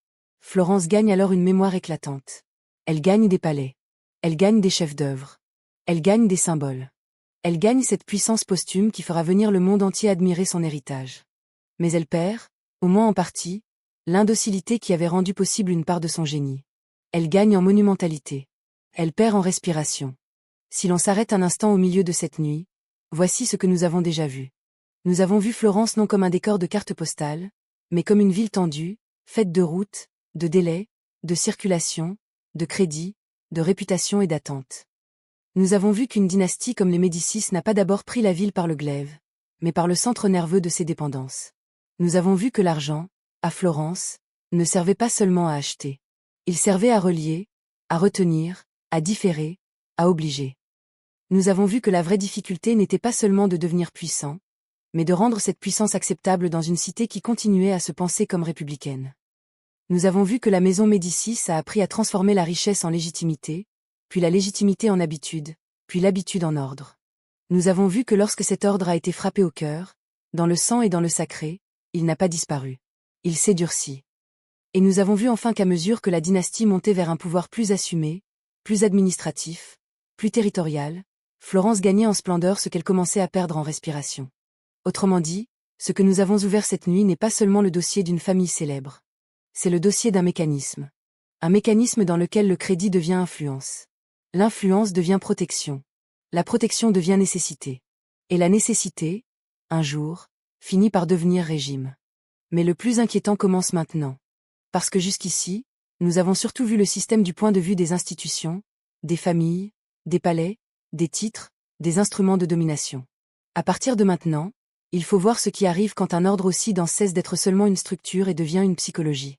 Florence gagne alors une mémoire éclatante. Elle gagne des palais. Elle gagne des chefs d'œuvre. Elle gagne des symboles. Elle gagne cette puissance posthume qui fera venir le monde entier admirer son héritage. Mais elle perd, au moins en partie, l'indocilité qui avait rendu possible une part de son génie. Elle gagne en monumentalité. Elle perd en respiration. Si l'on s'arrête un instant au milieu de cette nuit, voici ce que nous avons déjà vu. Nous avons vu Florence non comme un décor de carte postale, mais comme une ville tendue, faite de routes, de délais, de circulation, de crédit, de réputation et d'attente. Nous avons vu qu'une dynastie comme les Médicis n'a pas d'abord pris la ville par le glaive, mais par le centre nerveux de ses dépendances. Nous avons vu que l'argent, à Florence, ne servait pas seulement à acheter. Il servait à relier, à retenir, à différer, à obliger. Nous avons vu que la vraie difficulté n'était pas seulement de devenir puissant, mais de rendre cette puissance acceptable dans une cité qui continuait à se penser comme républicaine. Nous avons vu que la maison Médicis a appris à transformer la richesse en légitimité, puis la légitimité en habitude, puis l'habitude en ordre. Nous avons vu que lorsque cet ordre a été frappé au cœur, dans le sang et dans le sacré, il n'a pas disparu. Il s'est durci. Et nous avons vu enfin qu'à mesure que la dynastie montait vers un pouvoir plus assumé, plus administratif, plus territorial, Florence gagnait en splendeur ce qu'elle commençait à perdre en respiration. Autrement dit, ce que nous avons ouvert cette nuit n'est pas seulement le dossier d'une famille célèbre. C'est le dossier d'un mécanisme. Un mécanisme dans lequel le crédit devient influence. L'influence devient protection. La protection devient nécessité. Et la nécessité, un jour, finit par devenir régime. Mais le plus inquiétant commence maintenant. Parce que jusqu'ici, nous avons surtout vu le système du point de vue des institutions, des familles, des palais, des titres, des instruments de domination. À partir de maintenant, il faut voir ce qui arrive quand un ordre aussi dense cesse d'être seulement une structure et devient une psychologie.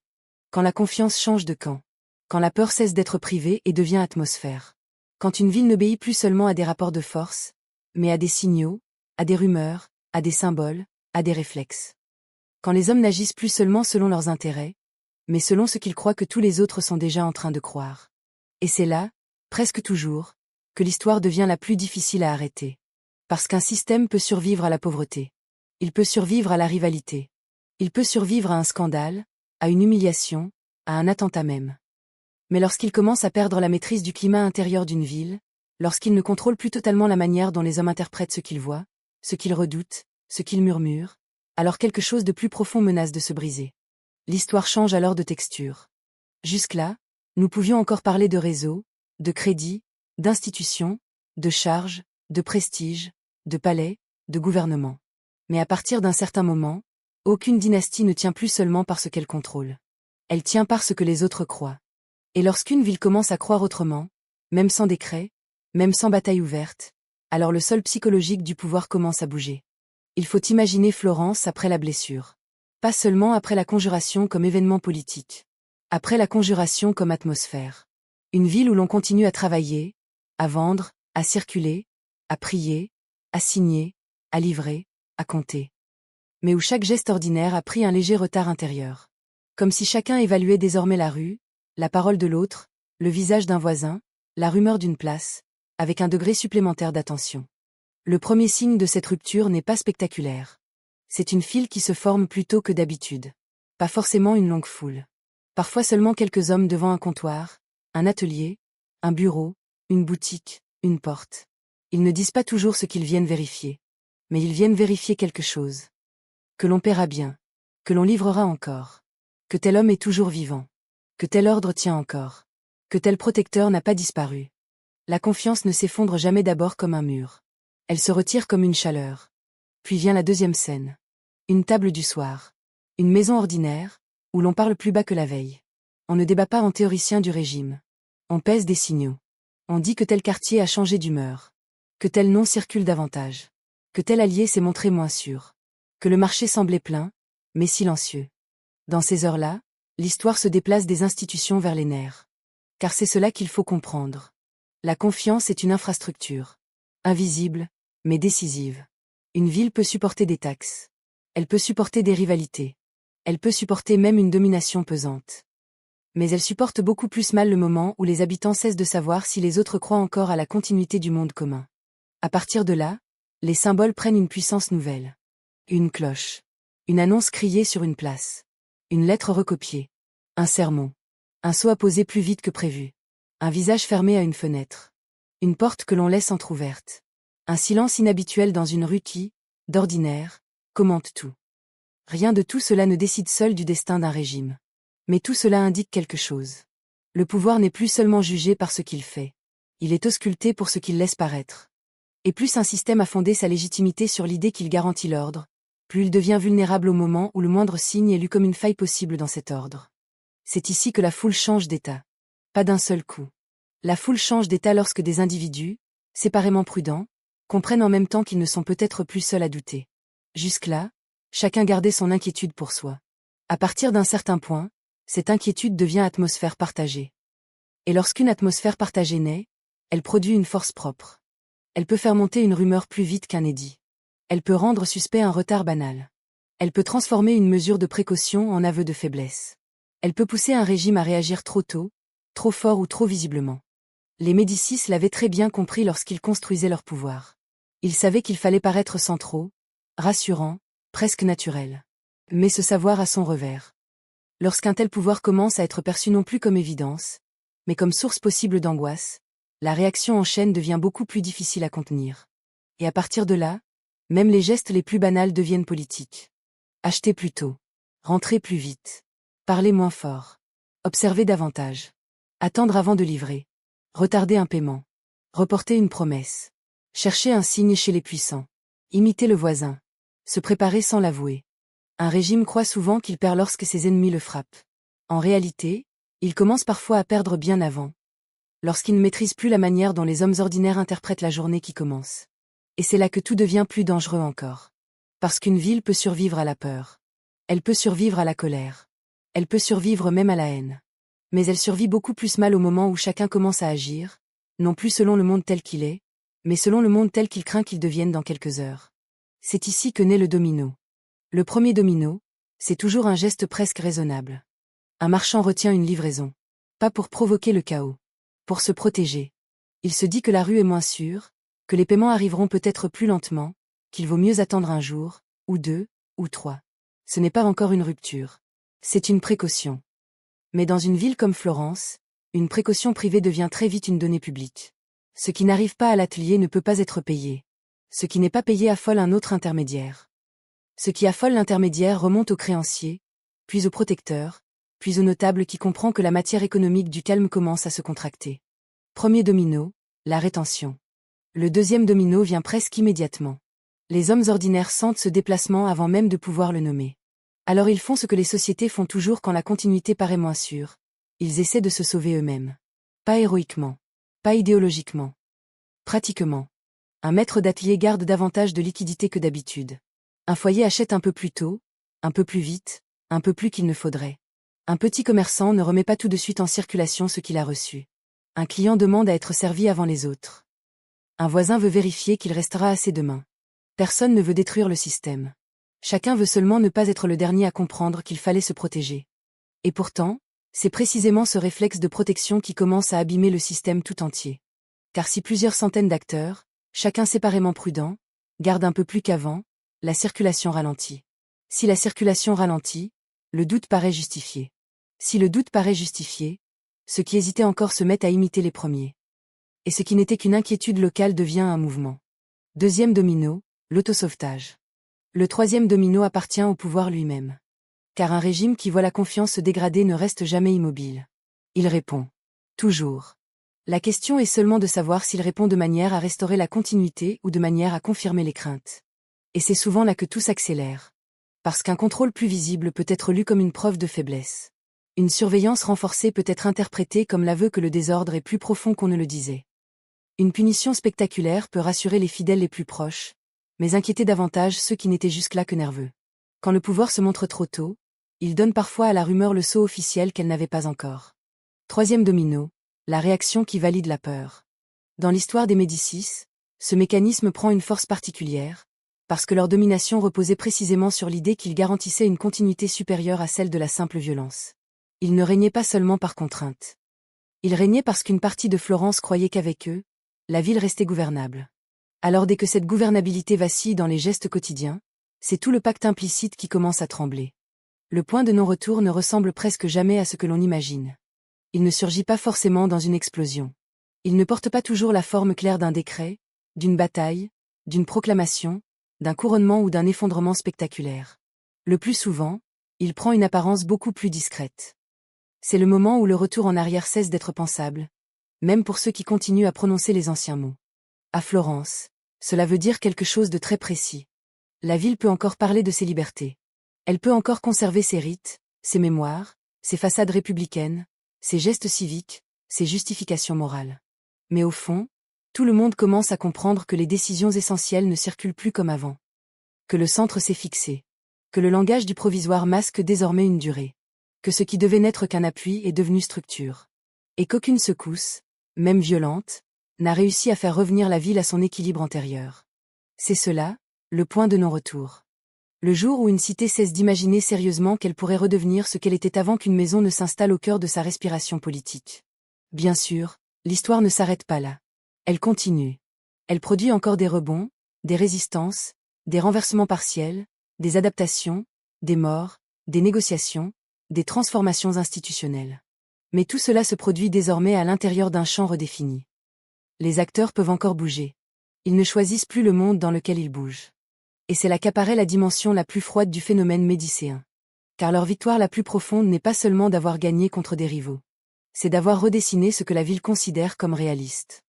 Quand la confiance change de camp. Quand la peur cesse d'être privée et devient atmosphère. Quand une ville n'obéit plus seulement à des rapports de force, mais à des signaux, à des rumeurs, à des symboles, à des réflexes. Quand les hommes n'agissent plus seulement selon leurs intérêts, mais selon ce qu'ils croient que tous les autres sont déjà en train de croire. Et c'est là, presque toujours, que l'histoire devient la plus difficile à arrêter. Parce qu'un système peut survivre à la pauvreté. Il peut survivre à la rivalité. Il peut survivre à un scandale, à une humiliation, à un attentat même. Mais lorsqu'il commence à perdre la maîtrise du climat intérieur d'une ville, lorsqu'il ne contrôle plus totalement la manière dont les hommes interprètent ce qu'ils voient, ce qu'ils redoutent, ce qu'ils murmurent, alors quelque chose de plus profond menace de se briser. L'histoire change alors de texture. Jusque-là, nous pouvions encore parler de réseau, de crédit, d'institutions, de charges, de prestige, de palais, de gouvernement. Mais à partir d'un certain moment, aucune dynastie ne tient plus seulement par ce qu'elle contrôle. Elle tient par ce que les autres croient. Et lorsqu'une ville commence à croire autrement, même sans décret, même sans bataille ouverte, alors le sol psychologique du pouvoir commence à bouger. Il faut imaginer Florence après la blessure. Pas seulement après la conjuration comme événement politique. Après la conjuration comme atmosphère. Une ville où l'on continue à travailler, à vendre, à circuler, à prier, à signer, à livrer, à compter. Mais où chaque geste ordinaire a pris un léger retard intérieur. Comme si chacun évaluait désormais la rue, la parole de l'autre, le visage d'un voisin, la rumeur d'une place, avec un degré supplémentaire d'attention. Le premier signe de cette rupture n'est pas spectaculaire. C'est une file qui se forme plutôt que d'habitude. Pas forcément une longue foule. Parfois seulement quelques hommes devant un comptoir, un atelier, un bureau, une boutique, une porte. Ils ne disent pas toujours ce qu'ils viennent vérifier. Mais ils viennent vérifier quelque chose. Que l'on paiera bien. Que l'on livrera encore. Que tel homme est toujours vivant. Que tel ordre tient encore. Que tel protecteur n'a pas disparu. La confiance ne s'effondre jamais d'abord comme un mur. Elle se retire comme une chaleur. Puis vient la deuxième scène. Une table du soir. Une maison ordinaire, où l'on parle plus bas que la veille. On ne débat pas en théoricien du régime. On pèse des signaux. On dit que tel quartier a changé d'humeur. Que tel nom circule davantage. Que tel allié s'est montré moins sûr. Que le marché semblait plein, mais silencieux. Dans ces heures-là, l'histoire se déplace des institutions vers les nerfs. Car c'est cela qu'il faut comprendre. La confiance est une infrastructure. Invisible, mais décisive. Une ville peut supporter des taxes. Elle peut supporter des rivalités. Elle peut supporter même une domination pesante. Mais elle supporte beaucoup plus mal le moment où les habitants cessent de savoir si les autres croient encore à la continuité du monde commun. À partir de là, les symboles prennent une puissance nouvelle. Une cloche. Une annonce criée sur une place. Une lettre recopiée. Un sermon. Un seau apposé plus vite que prévu. Un visage fermé à une fenêtre. Une porte que l'on laisse entr'ouverte. Un silence inhabituel dans une rue qui, d'ordinaire, commente tout. Rien de tout cela ne décide seul du destin d'un régime. Mais tout cela indique quelque chose. Le pouvoir n'est plus seulement jugé par ce qu'il fait. Il est ausculté pour ce qu'il laisse paraître. Et plus un système a fondé sa légitimité sur l'idée qu'il garantit l'ordre, plus il devient vulnérable au moment où le moindre signe est lu comme une faille possible dans cet ordre. C'est ici que la foule change d'état. Pas d'un seul coup. La foule change d'état lorsque des individus, séparément prudents, comprennent en même temps qu'ils ne sont peut-être plus seuls à douter. Jusque-là, chacun gardait son inquiétude pour soi. À partir d'un certain point, cette inquiétude devient atmosphère partagée. Et lorsqu'une atmosphère partagée naît, elle produit une force propre. Elle peut faire monter une rumeur plus vite qu'un édit. Elle peut rendre suspect un retard banal. Elle peut transformer une mesure de précaution en aveu de faiblesse. Elle peut pousser un régime à réagir trop tôt, trop fort ou trop visiblement. Les Médicis l'avaient très bien compris lorsqu'ils construisaient leur pouvoir. Ils savaient qu'il fallait paraître centraux, rassurants, presque naturels. Mais ce savoir a son revers. Lorsqu'un tel pouvoir commence à être perçu non plus comme évidence, mais comme source possible d'angoisse, la réaction en chaîne devient beaucoup plus difficile à contenir. Et à partir de là, même les gestes les plus banals deviennent politiques. Acheter plus tôt. Rentrer plus vite. Parler moins fort. Observer davantage. Attendre avant de livrer. Retarder un paiement. Reporter une promesse. Chercher un signe chez les puissants. Imiter le voisin. Se préparer sans l'avouer. Un régime croit souvent qu'il perd lorsque ses ennemis le frappent. En réalité, il commence parfois à perdre bien avant. Lorsqu'il ne maîtrise plus la manière dont les hommes ordinaires interprètent la journée qui commence. Et c'est là que tout devient plus dangereux encore. Parce qu'une ville peut survivre à la peur. Elle peut survivre à la colère. Elle peut survivre même à la haine. Mais elle survit beaucoup plus mal au moment où chacun commence à agir, non plus selon le monde tel qu'il est, mais selon le monde tel qu'il craint qu'il devienne dans quelques heures. C'est ici que naît le domino. Le premier domino, c'est toujours un geste presque raisonnable. Un marchand retient une livraison. Pas pour provoquer le chaos. Pour se protéger. Il se dit que la rue est moins sûre, que les paiements arriveront peut-être plus lentement, qu'il vaut mieux attendre un jour, ou deux, ou trois. Ce n'est pas encore une rupture. C'est une précaution. Mais dans une ville comme Florence, une précaution privée devient très vite une donnée publique. Ce qui n'arrive pas à l'atelier ne peut pas être payé. Ce qui n'est pas payé affole un autre intermédiaire. Ce qui affole l'intermédiaire remonte au créancier, puis au protecteur, puis au notable qui comprend que la matière économique du calme commence à se contracter. Premier domino, la rétention. Le deuxième domino vient presque immédiatement. Les hommes ordinaires sentent ce déplacement avant même de pouvoir le nommer. Alors ils font ce que les sociétés font toujours quand la continuité paraît moins sûre. Ils essaient de se sauver eux-mêmes. Pas héroïquement. Pas idéologiquement. Pratiquement. Un maître d'atelier garde davantage de liquidité que d'habitude. Un foyer achète un peu plus tôt, un peu plus vite, un peu plus qu'il ne faudrait. Un petit commerçant ne remet pas tout de suite en circulation ce qu'il a reçu. Un client demande à être servi avant les autres. Un voisin veut vérifier qu'il restera assez demain. Personne ne veut détruire le système. Chacun veut seulement ne pas être le dernier à comprendre qu'il fallait se protéger. Et pourtant, c'est précisément ce réflexe de protection qui commence à abîmer le système tout entier. Car si plusieurs centaines d'acteurs, chacun séparément prudent, gardent un peu plus qu'avant, la circulation ralentit. Si la circulation ralentit, le doute paraît justifié. Si le doute paraît justifié, ceux qui hésitaient encore se mettent à imiter les premiers. Et ce qui n'était qu'une inquiétude locale devient un mouvement. Deuxième domino, l'autosauvetage. Le troisième domino appartient au pouvoir lui-même. Car un régime qui voit la confiance se dégrader ne reste jamais immobile. Il répond. Toujours. La question est seulement de savoir s'il répond de manière à restaurer la continuité ou de manière à confirmer les craintes. Et c'est souvent là que tout s'accélère. Parce qu'un contrôle plus visible peut être lu comme une preuve de faiblesse. Une surveillance renforcée peut être interprétée comme l'aveu que le désordre est plus profond qu'on ne le disait. Une punition spectaculaire peut rassurer les fidèles les plus proches, mais inquiéter davantage ceux qui n'étaient jusque-là que nerveux. Quand le pouvoir se montre trop tôt, Il donne parfois à la rumeur le sceau officiel qu'elle n'avait pas encore. Troisième domino, la réaction qui valide la peur. Dans l'histoire des Médicis, ce mécanisme prend une force particulière, parce que leur domination reposait précisément sur l'idée qu'ils garantissaient une continuité supérieure à celle de la simple violence. Ils ne régnaient pas seulement par contrainte. Ils régnaient parce qu'une partie de Florence croyait qu'avec eux, la ville restait gouvernable. Alors dès que cette gouvernabilité vacille dans les gestes quotidiens, c'est tout le pacte implicite qui commence à trembler. Le point de non-retour ne ressemble presque jamais à ce que l'on imagine. Il ne surgit pas forcément dans une explosion. Il ne porte pas toujours la forme claire d'un décret, d'une bataille, d'une proclamation, d'un couronnement ou d'un effondrement spectaculaire. Le plus souvent, il prend une apparence beaucoup plus discrète. C'est le moment où le retour en arrière cesse d'être pensable, même pour ceux qui continuent à prononcer les anciens mots. À Florence, cela veut dire quelque chose de très précis. La ville peut encore parler de ses libertés. Elle peut encore conserver ses rites, ses mémoires, ses façades républicaines, ses gestes civiques, ses justifications morales. Mais au fond, tout le monde commence à comprendre que les décisions essentielles ne circulent plus comme avant. Que le centre s'est fixé. Que le langage du provisoire masque désormais une durée. Que ce qui devait n'être qu'un appui est devenu structure. Et qu'aucune secousse, même violente, n'a réussi à faire revenir la ville à son équilibre antérieur. C'est cela, le point de non-retour. Le jour où une cité cesse d'imaginer sérieusement qu'elle pourrait redevenir ce qu'elle était avant qu'une maison ne s'installe au cœur de sa respiration politique. Bien sûr, l'histoire ne s'arrête pas là. Elle continue. Elle produit encore des rebonds, des résistances, des renversements partiels, des adaptations, des morts, des négociations, des transformations institutionnelles. Mais tout cela se produit désormais à l'intérieur d'un champ redéfini. Les acteurs peuvent encore bouger. Ils ne choisissent plus le monde dans lequel ils bougent. Et c'est là qu'apparaît la dimension la plus froide du phénomène médicéen. Car leur victoire la plus profonde n'est pas seulement d'avoir gagné contre des rivaux. C'est d'avoir redessiné ce que la ville considère comme réaliste.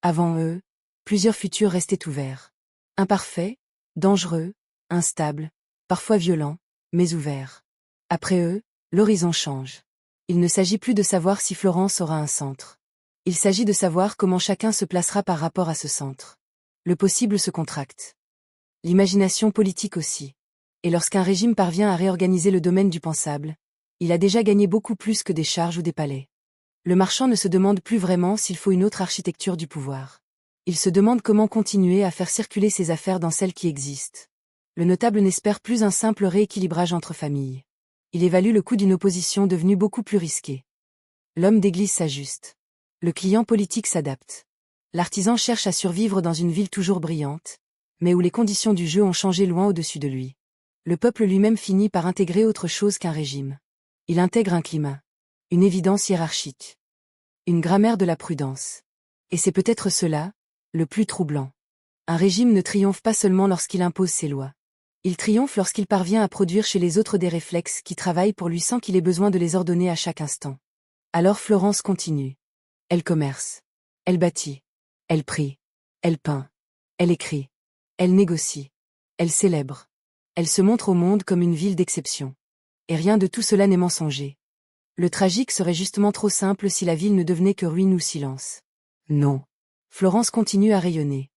Avant eux, plusieurs futurs restaient ouverts. Imparfaits, dangereux, instables, parfois violents, mais ouverts. Après eux, l'horizon change. Il ne s'agit plus de savoir si Florence aura un centre. Il s'agit de savoir comment chacun se placera par rapport à ce centre. Le possible se contracte. L'imagination politique aussi. Et lorsqu'un régime parvient à réorganiser le domaine du pensable, il a déjà gagné beaucoup plus que des charges ou des palais. Le marchand ne se demande plus vraiment s'il faut une autre architecture du pouvoir. Il se demande comment continuer à faire circuler ses affaires dans celles qui existent. Le notable n'espère plus un simple rééquilibrage entre familles. Il évalue le coût d'une opposition devenue beaucoup plus risquée. L'homme d'église s'ajuste. Le client politique s'adapte. L'artisan cherche à survivre dans une ville toujours brillante, mais où les conditions du jeu ont changé loin au-dessus de lui. Le peuple lui-même finit par intégrer autre chose qu'un régime. Il intègre un climat. Une évidence hiérarchique. Une grammaire de la prudence. Et c'est peut-être cela, le plus troublant. Un régime ne triomphe pas seulement lorsqu'il impose ses lois. Il triomphe lorsqu'il parvient à produire chez les autres des réflexes qui travaillent pour lui sans qu'il ait besoin de les ordonner à chaque instant. Alors Florence continue. Elle commerce. Elle bâtit. Elle prie. Elle peint. Elle écrit. Elle négocie. Elle célèbre. Elle se montre au monde comme une ville d'exception. Et rien de tout cela n'est mensonger. Le tragique serait justement trop simple si la ville ne devenait que ruine ou silence. Non. Florence continue à rayonner.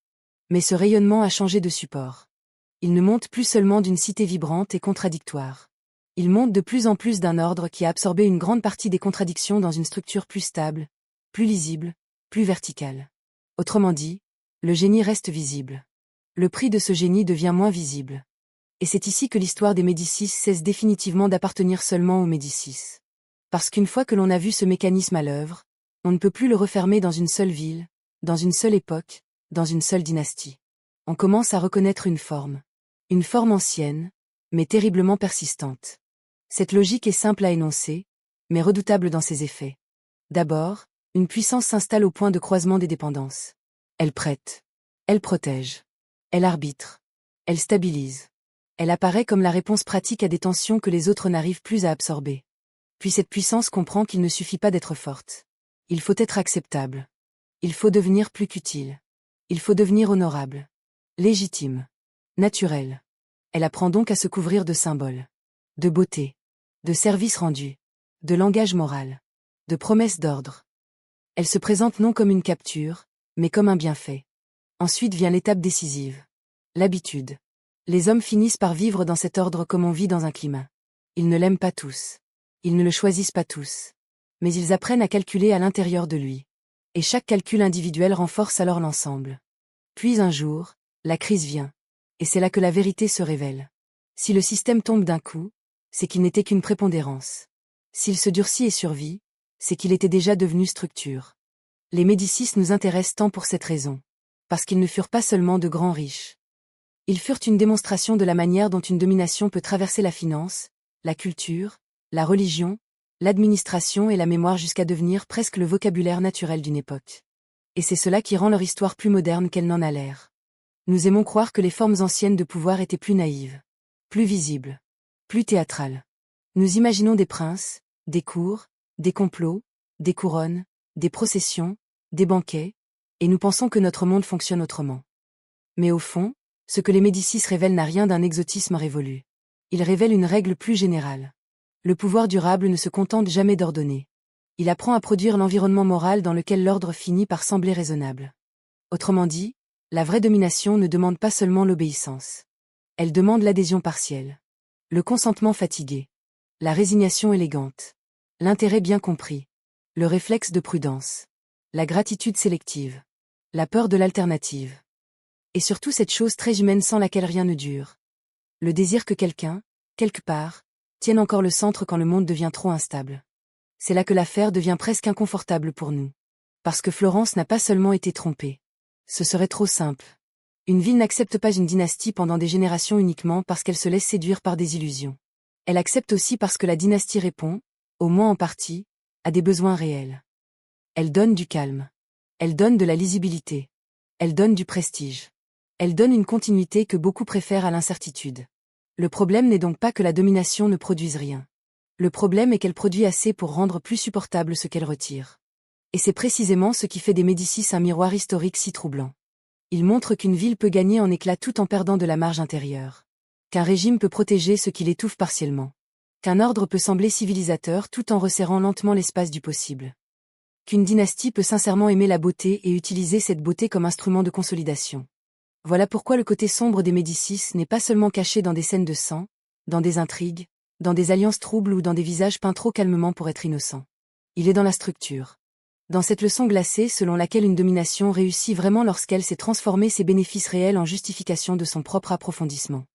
Mais ce rayonnement a changé de support. Il ne monte plus seulement d'une cité vibrante et contradictoire. Il monte de plus en plus d'un ordre qui a absorbé une grande partie des contradictions dans une structure plus stable, plus lisible, plus verticale. Autrement dit, le génie reste visible. Le prix de ce génie devient moins visible. Et c'est ici que l'histoire des Médicis cesse définitivement d'appartenir seulement aux Médicis. Parce qu'une fois que l'on a vu ce mécanisme à l'œuvre, on ne peut plus le refermer dans une seule ville, dans une seule époque, dans une seule dynastie. On commence à reconnaître une forme. Une forme ancienne, mais terriblement persistante. Cette logique est simple à énoncer, mais redoutable dans ses effets. D'abord, une puissance s'installe au point de croisement des dépendances. Elle prête. Elle protège. Elle arbitre. Elle stabilise. Elle apparaît comme la réponse pratique à des tensions que les autres n'arrivent plus à absorber. Puis cette puissance comprend qu'il ne suffit pas d'être forte. Il faut être acceptable. Il faut devenir plus qu'utile. Il faut devenir honorable. Légitime. Naturel. Elle apprend donc à se couvrir de symboles. De beauté. De services rendus. De langage moral. De promesses d'ordre. Elle se présente non comme une capture, mais comme un bienfait. Ensuite vient l'étape décisive. L'habitude. Les hommes finissent par vivre dans cet ordre comme on vit dans un climat. Ils ne l'aiment pas tous. Ils ne le choisissent pas tous. Mais ils apprennent à calculer à l'intérieur de lui. Et chaque calcul individuel renforce alors l'ensemble. Puis un jour, la crise vient. Et c'est là que la vérité se révèle. Si le système tombe d'un coup, c'est qu'il n'était qu'une prépondérance. S'il se durcit et survit, c'est qu'il était déjà devenu structure. Les Médicis nous intéressent tant pour cette raison. Parce qu'ils ne furent pas seulement de grands riches. Ils furent une démonstration de la manière dont une domination peut traverser la finance, la culture, la religion, l'administration et la mémoire jusqu'à devenir presque le vocabulaire naturel d'une époque. Et c'est cela qui rend leur histoire plus moderne qu'elle n'en a l'air. Nous aimons croire que les formes anciennes de pouvoir étaient plus naïves, plus visibles, plus théâtrales. Nous imaginons des princes, des cours, des complots, des couronnes, des processions, des banquets, et nous pensons que notre monde fonctionne autrement. Mais au fond, ce que les Médicis révèlent n'a rien d'un exotisme révolu. Il révèle une règle plus générale. Le pouvoir durable ne se contente jamais d'ordonner. Il apprend à produire l'environnement moral dans lequel l'ordre finit par sembler raisonnable. Autrement dit, la vraie domination ne demande pas seulement l'obéissance. Elle demande l'adhésion partielle. Le consentement fatigué. La résignation élégante. L'intérêt bien compris. Le réflexe de prudence. La gratitude sélective. La peur de l'alternative. Et surtout cette chose très humaine sans laquelle rien ne dure. Le désir que quelqu'un, quelque part, tienne encore le centre quand le monde devient trop instable. C'est là que l'affaire devient presque inconfortable pour nous. Parce que Florence n'a pas seulement été trompée. Ce serait trop simple. Une ville n'accepte pas une dynastie pendant des générations uniquement parce qu'elle se laisse séduire par des illusions. Elle accepte aussi parce que la dynastie répond, au moins en partie, à des besoins réels. Elle donne du calme. Elle donne de la lisibilité. Elle donne du prestige. Elle donne une continuité que beaucoup préfèrent à l'incertitude. Le problème n'est donc pas que la domination ne produise rien. Le problème est qu'elle produit assez pour rendre plus supportable ce qu'elle retire. Et c'est précisément ce qui fait des Médicis un miroir historique si troublant. Il montre qu'une ville peut gagner en éclat tout en perdant de la marge intérieure. Qu'un régime peut protéger ce qui l'étouffe partiellement. Qu'un ordre peut sembler civilisateur tout en resserrant lentement l'espace du possible. Qu'une dynastie peut sincèrement aimer la beauté et utiliser cette beauté comme instrument de consolidation. Voilà pourquoi le côté sombre des Médicis n'est pas seulement caché dans des scènes de sang, dans des intrigues, dans des alliances troubles ou dans des visages peints trop calmement pour être innocents. Il est dans la structure. Dans cette leçon glacée selon laquelle une domination réussit vraiment lorsqu'elle sait transformer ses bénéfices réels en justification de son propre approfondissement.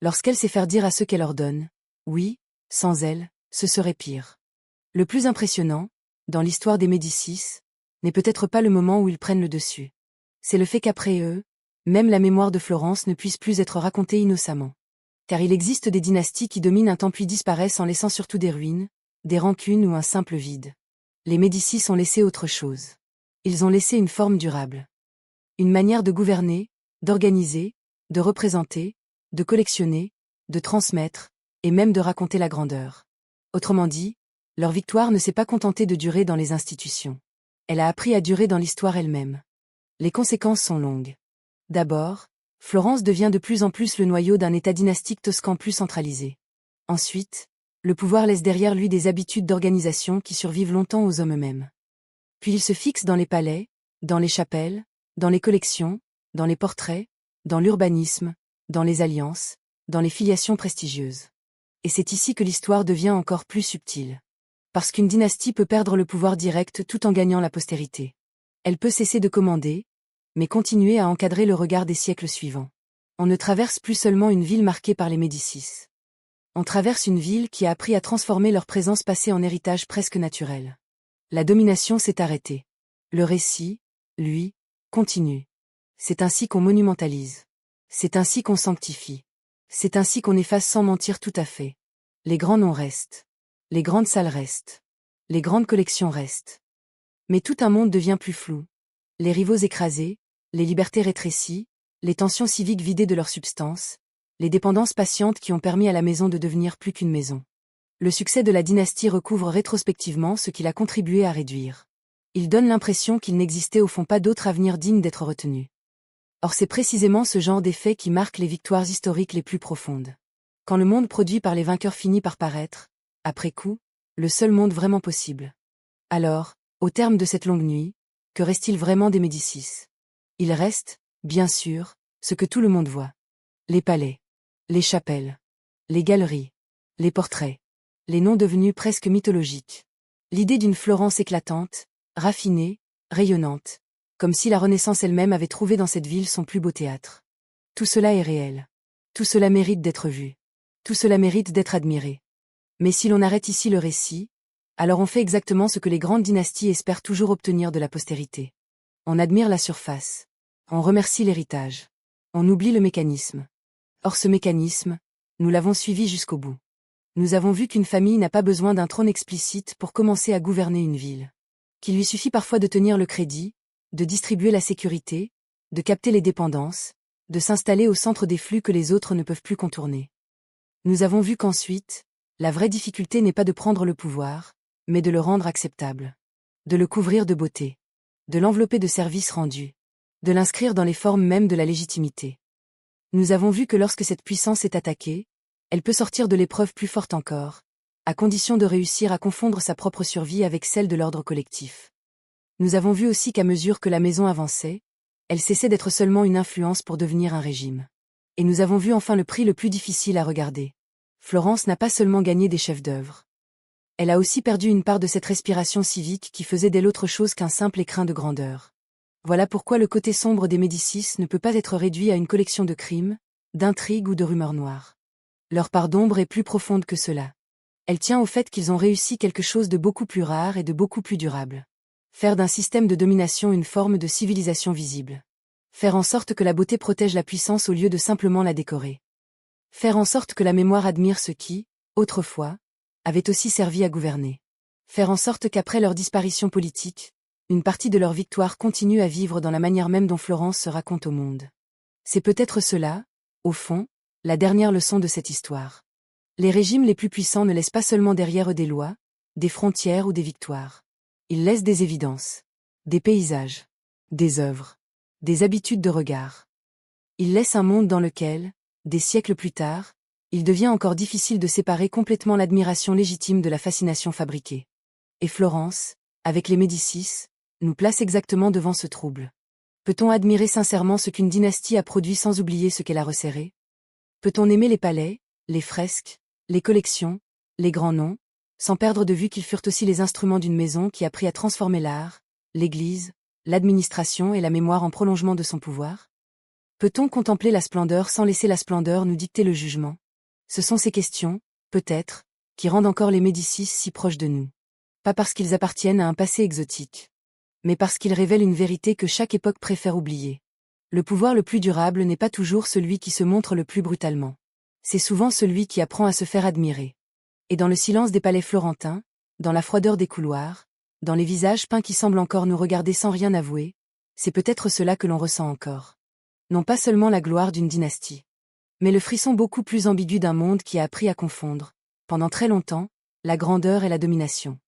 Lorsqu'elle sait faire dire à ceux qu'elle ordonne, oui, sans elle, ce serait pire. Le plus impressionnant, dans l'histoire des Médicis, n'est peut-être pas le moment où ils prennent le dessus. C'est le fait qu'après eux, même la mémoire de Florence ne puisse plus être racontée innocemment. Car il existe des dynasties qui dominent un temps puis disparaissent en laissant surtout des ruines, des rancunes ou un simple vide. Les Médicis ont laissé autre chose. Ils ont laissé une forme durable. Une manière de gouverner, d'organiser, de représenter, de collectionner, de transmettre, et même de raconter la grandeur. Autrement dit, leur victoire ne s'est pas contentée de durer dans les institutions. Elle a appris à durer dans l'histoire elle-même. Les conséquences sont longues. D'abord, Florence devient de plus en plus le noyau d'un état dynastique toscan plus centralisé. Ensuite, le pouvoir laisse derrière lui des habitudes d'organisation qui survivent longtemps aux hommes eux-mêmes. Puis il se fixe dans les palais, dans les chapelles, dans les collections, dans les portraits, dans l'urbanisme, dans les alliances, dans les filiations prestigieuses. Et c'est ici que l'histoire devient encore plus subtile. Parce qu'une dynastie peut perdre le pouvoir direct tout en gagnant la postérité. Elle peut cesser de commander, mais continuer à encadrer le regard des siècles suivants. On ne traverse plus seulement une ville marquée par les Médicis. On traverse une ville qui a appris à transformer leur présence passée en héritage presque naturel. La domination s'est arrêtée. Le récit, lui, continue. C'est ainsi qu'on monumentalise. C'est ainsi qu'on sanctifie. C'est ainsi qu'on efface sans mentir tout à fait. Les grands noms restent. Les grandes salles restent. Les grandes collections restent. Mais tout un monde devient plus flou. Les rivaux écrasés, les libertés rétrécies, les tensions civiques vidées de leur substance, les dépendances patientes qui ont permis à la maison de devenir plus qu'une maison. Le succès de la dynastie recouvre rétrospectivement ce qu'il a contribué à réduire. Il donne l'impression qu'il n'existait au fond pas d'autre avenir digne d'être retenu. Or c'est précisément ce genre d'effet qui marque les victoires historiques les plus profondes. Quand le monde produit par les vainqueurs finit par paraître, après coup, le seul monde vraiment possible. Alors, au terme de cette longue nuit, que reste-t-il vraiment des Médicis? Il reste, bien sûr, ce que tout le monde voit. Les palais, les chapelles, les galeries, les portraits, les noms devenus presque mythologiques. L'idée d'une Florence éclatante, raffinée, rayonnante, comme si la Renaissance elle-même avait trouvé dans cette ville son plus beau théâtre. Tout cela est réel. Tout cela mérite d'être vu. Tout cela mérite d'être admiré. Mais si l'on arrête ici le récit, alors on fait exactement ce que les grandes dynasties espèrent toujours obtenir de la postérité. On admire la surface. On remercie l'héritage. On oublie le mécanisme. Or ce mécanisme, nous l'avons suivi jusqu'au bout. Nous avons vu qu'une famille n'a pas besoin d'un trône explicite pour commencer à gouverner une ville. Qu'il lui suffit parfois de tenir le crédit, de distribuer la sécurité, de capter les dépendances, de s'installer au centre des flux que les autres ne peuvent plus contourner. Nous avons vu qu'ensuite, la vraie difficulté n'est pas de prendre le pouvoir, mais de le rendre acceptable. De le couvrir de beauté. De l'envelopper de services rendus. De l'inscrire dans les formes mêmes de la légitimité. Nous avons vu que lorsque cette puissance est attaquée, elle peut sortir de l'épreuve plus forte encore, à condition de réussir à confondre sa propre survie avec celle de l'ordre collectif. Nous avons vu aussi qu'à mesure que la maison avançait, elle cessait d'être seulement une influence pour devenir un régime. Et nous avons vu enfin le prix le plus difficile à regarder. Florence n'a pas seulement gagné des chefs-d'œuvre. Elle a aussi perdu une part de cette respiration civique qui faisait d'elle autre chose qu'un simple écrin de grandeur. Voilà pourquoi le côté sombre des Médicis ne peut pas être réduit à une collection de crimes, d'intrigues ou de rumeurs noires. Leur part d'ombre est plus profonde que cela. Elle tient au fait qu'ils ont réussi quelque chose de beaucoup plus rare et de beaucoup plus durable. Faire d'un système de domination une forme de civilisation visible. Faire en sorte que la beauté protège la puissance au lieu de simplement la décorer. Faire en sorte que la mémoire admire ce qui, autrefois, avait aussi servi à gouverner. Faire en sorte qu'après leur disparition politique, une partie de leur victoire continue à vivre dans la manière même dont Florence se raconte au monde. C'est peut-être cela, au fond, la dernière leçon de cette histoire. Les régimes les plus puissants ne laissent pas seulement derrière eux des lois, des frontières ou des victoires. Ils laissent des évidences, des paysages, des œuvres, des habitudes de regard. Ils laissent un monde dans lequel, des siècles plus tard, il devient encore difficile de séparer complètement l'admiration légitime de la fascination fabriquée. Et Florence, avec les Médicis, nous place exactement devant ce trouble. Peut-on admirer sincèrement ce qu'une dynastie a produit sans oublier ce qu'elle a resserré? Peut-on aimer les palais, les fresques, les collections, les grands noms, sans perdre de vue qu'ils furent aussi les instruments d'une maison qui a appris à transformer l'art, l'Église, l'administration et la mémoire en prolongement de son pouvoir? Peut-on contempler la splendeur sans laisser la splendeur nous dicter le jugement? Ce sont ces questions, peut-être, qui rendent encore les Médicis si proches de nous. Pas parce qu'ils appartiennent à un passé exotique, mais parce qu'ils révèlent une vérité que chaque époque préfère oublier. Le pouvoir le plus durable n'est pas toujours celui qui se montre le plus brutalement. C'est souvent celui qui apprend à se faire admirer. Et dans le silence des palais florentins, dans la froideur des couloirs, dans les visages peints qui semblent encore nous regarder sans rien avouer, c'est peut-être cela que l'on ressent encore. Non pas seulement la gloire d'une dynastie, mais le frisson beaucoup plus ambigu d'un monde qui a appris à confondre, pendant très longtemps, la grandeur et la domination.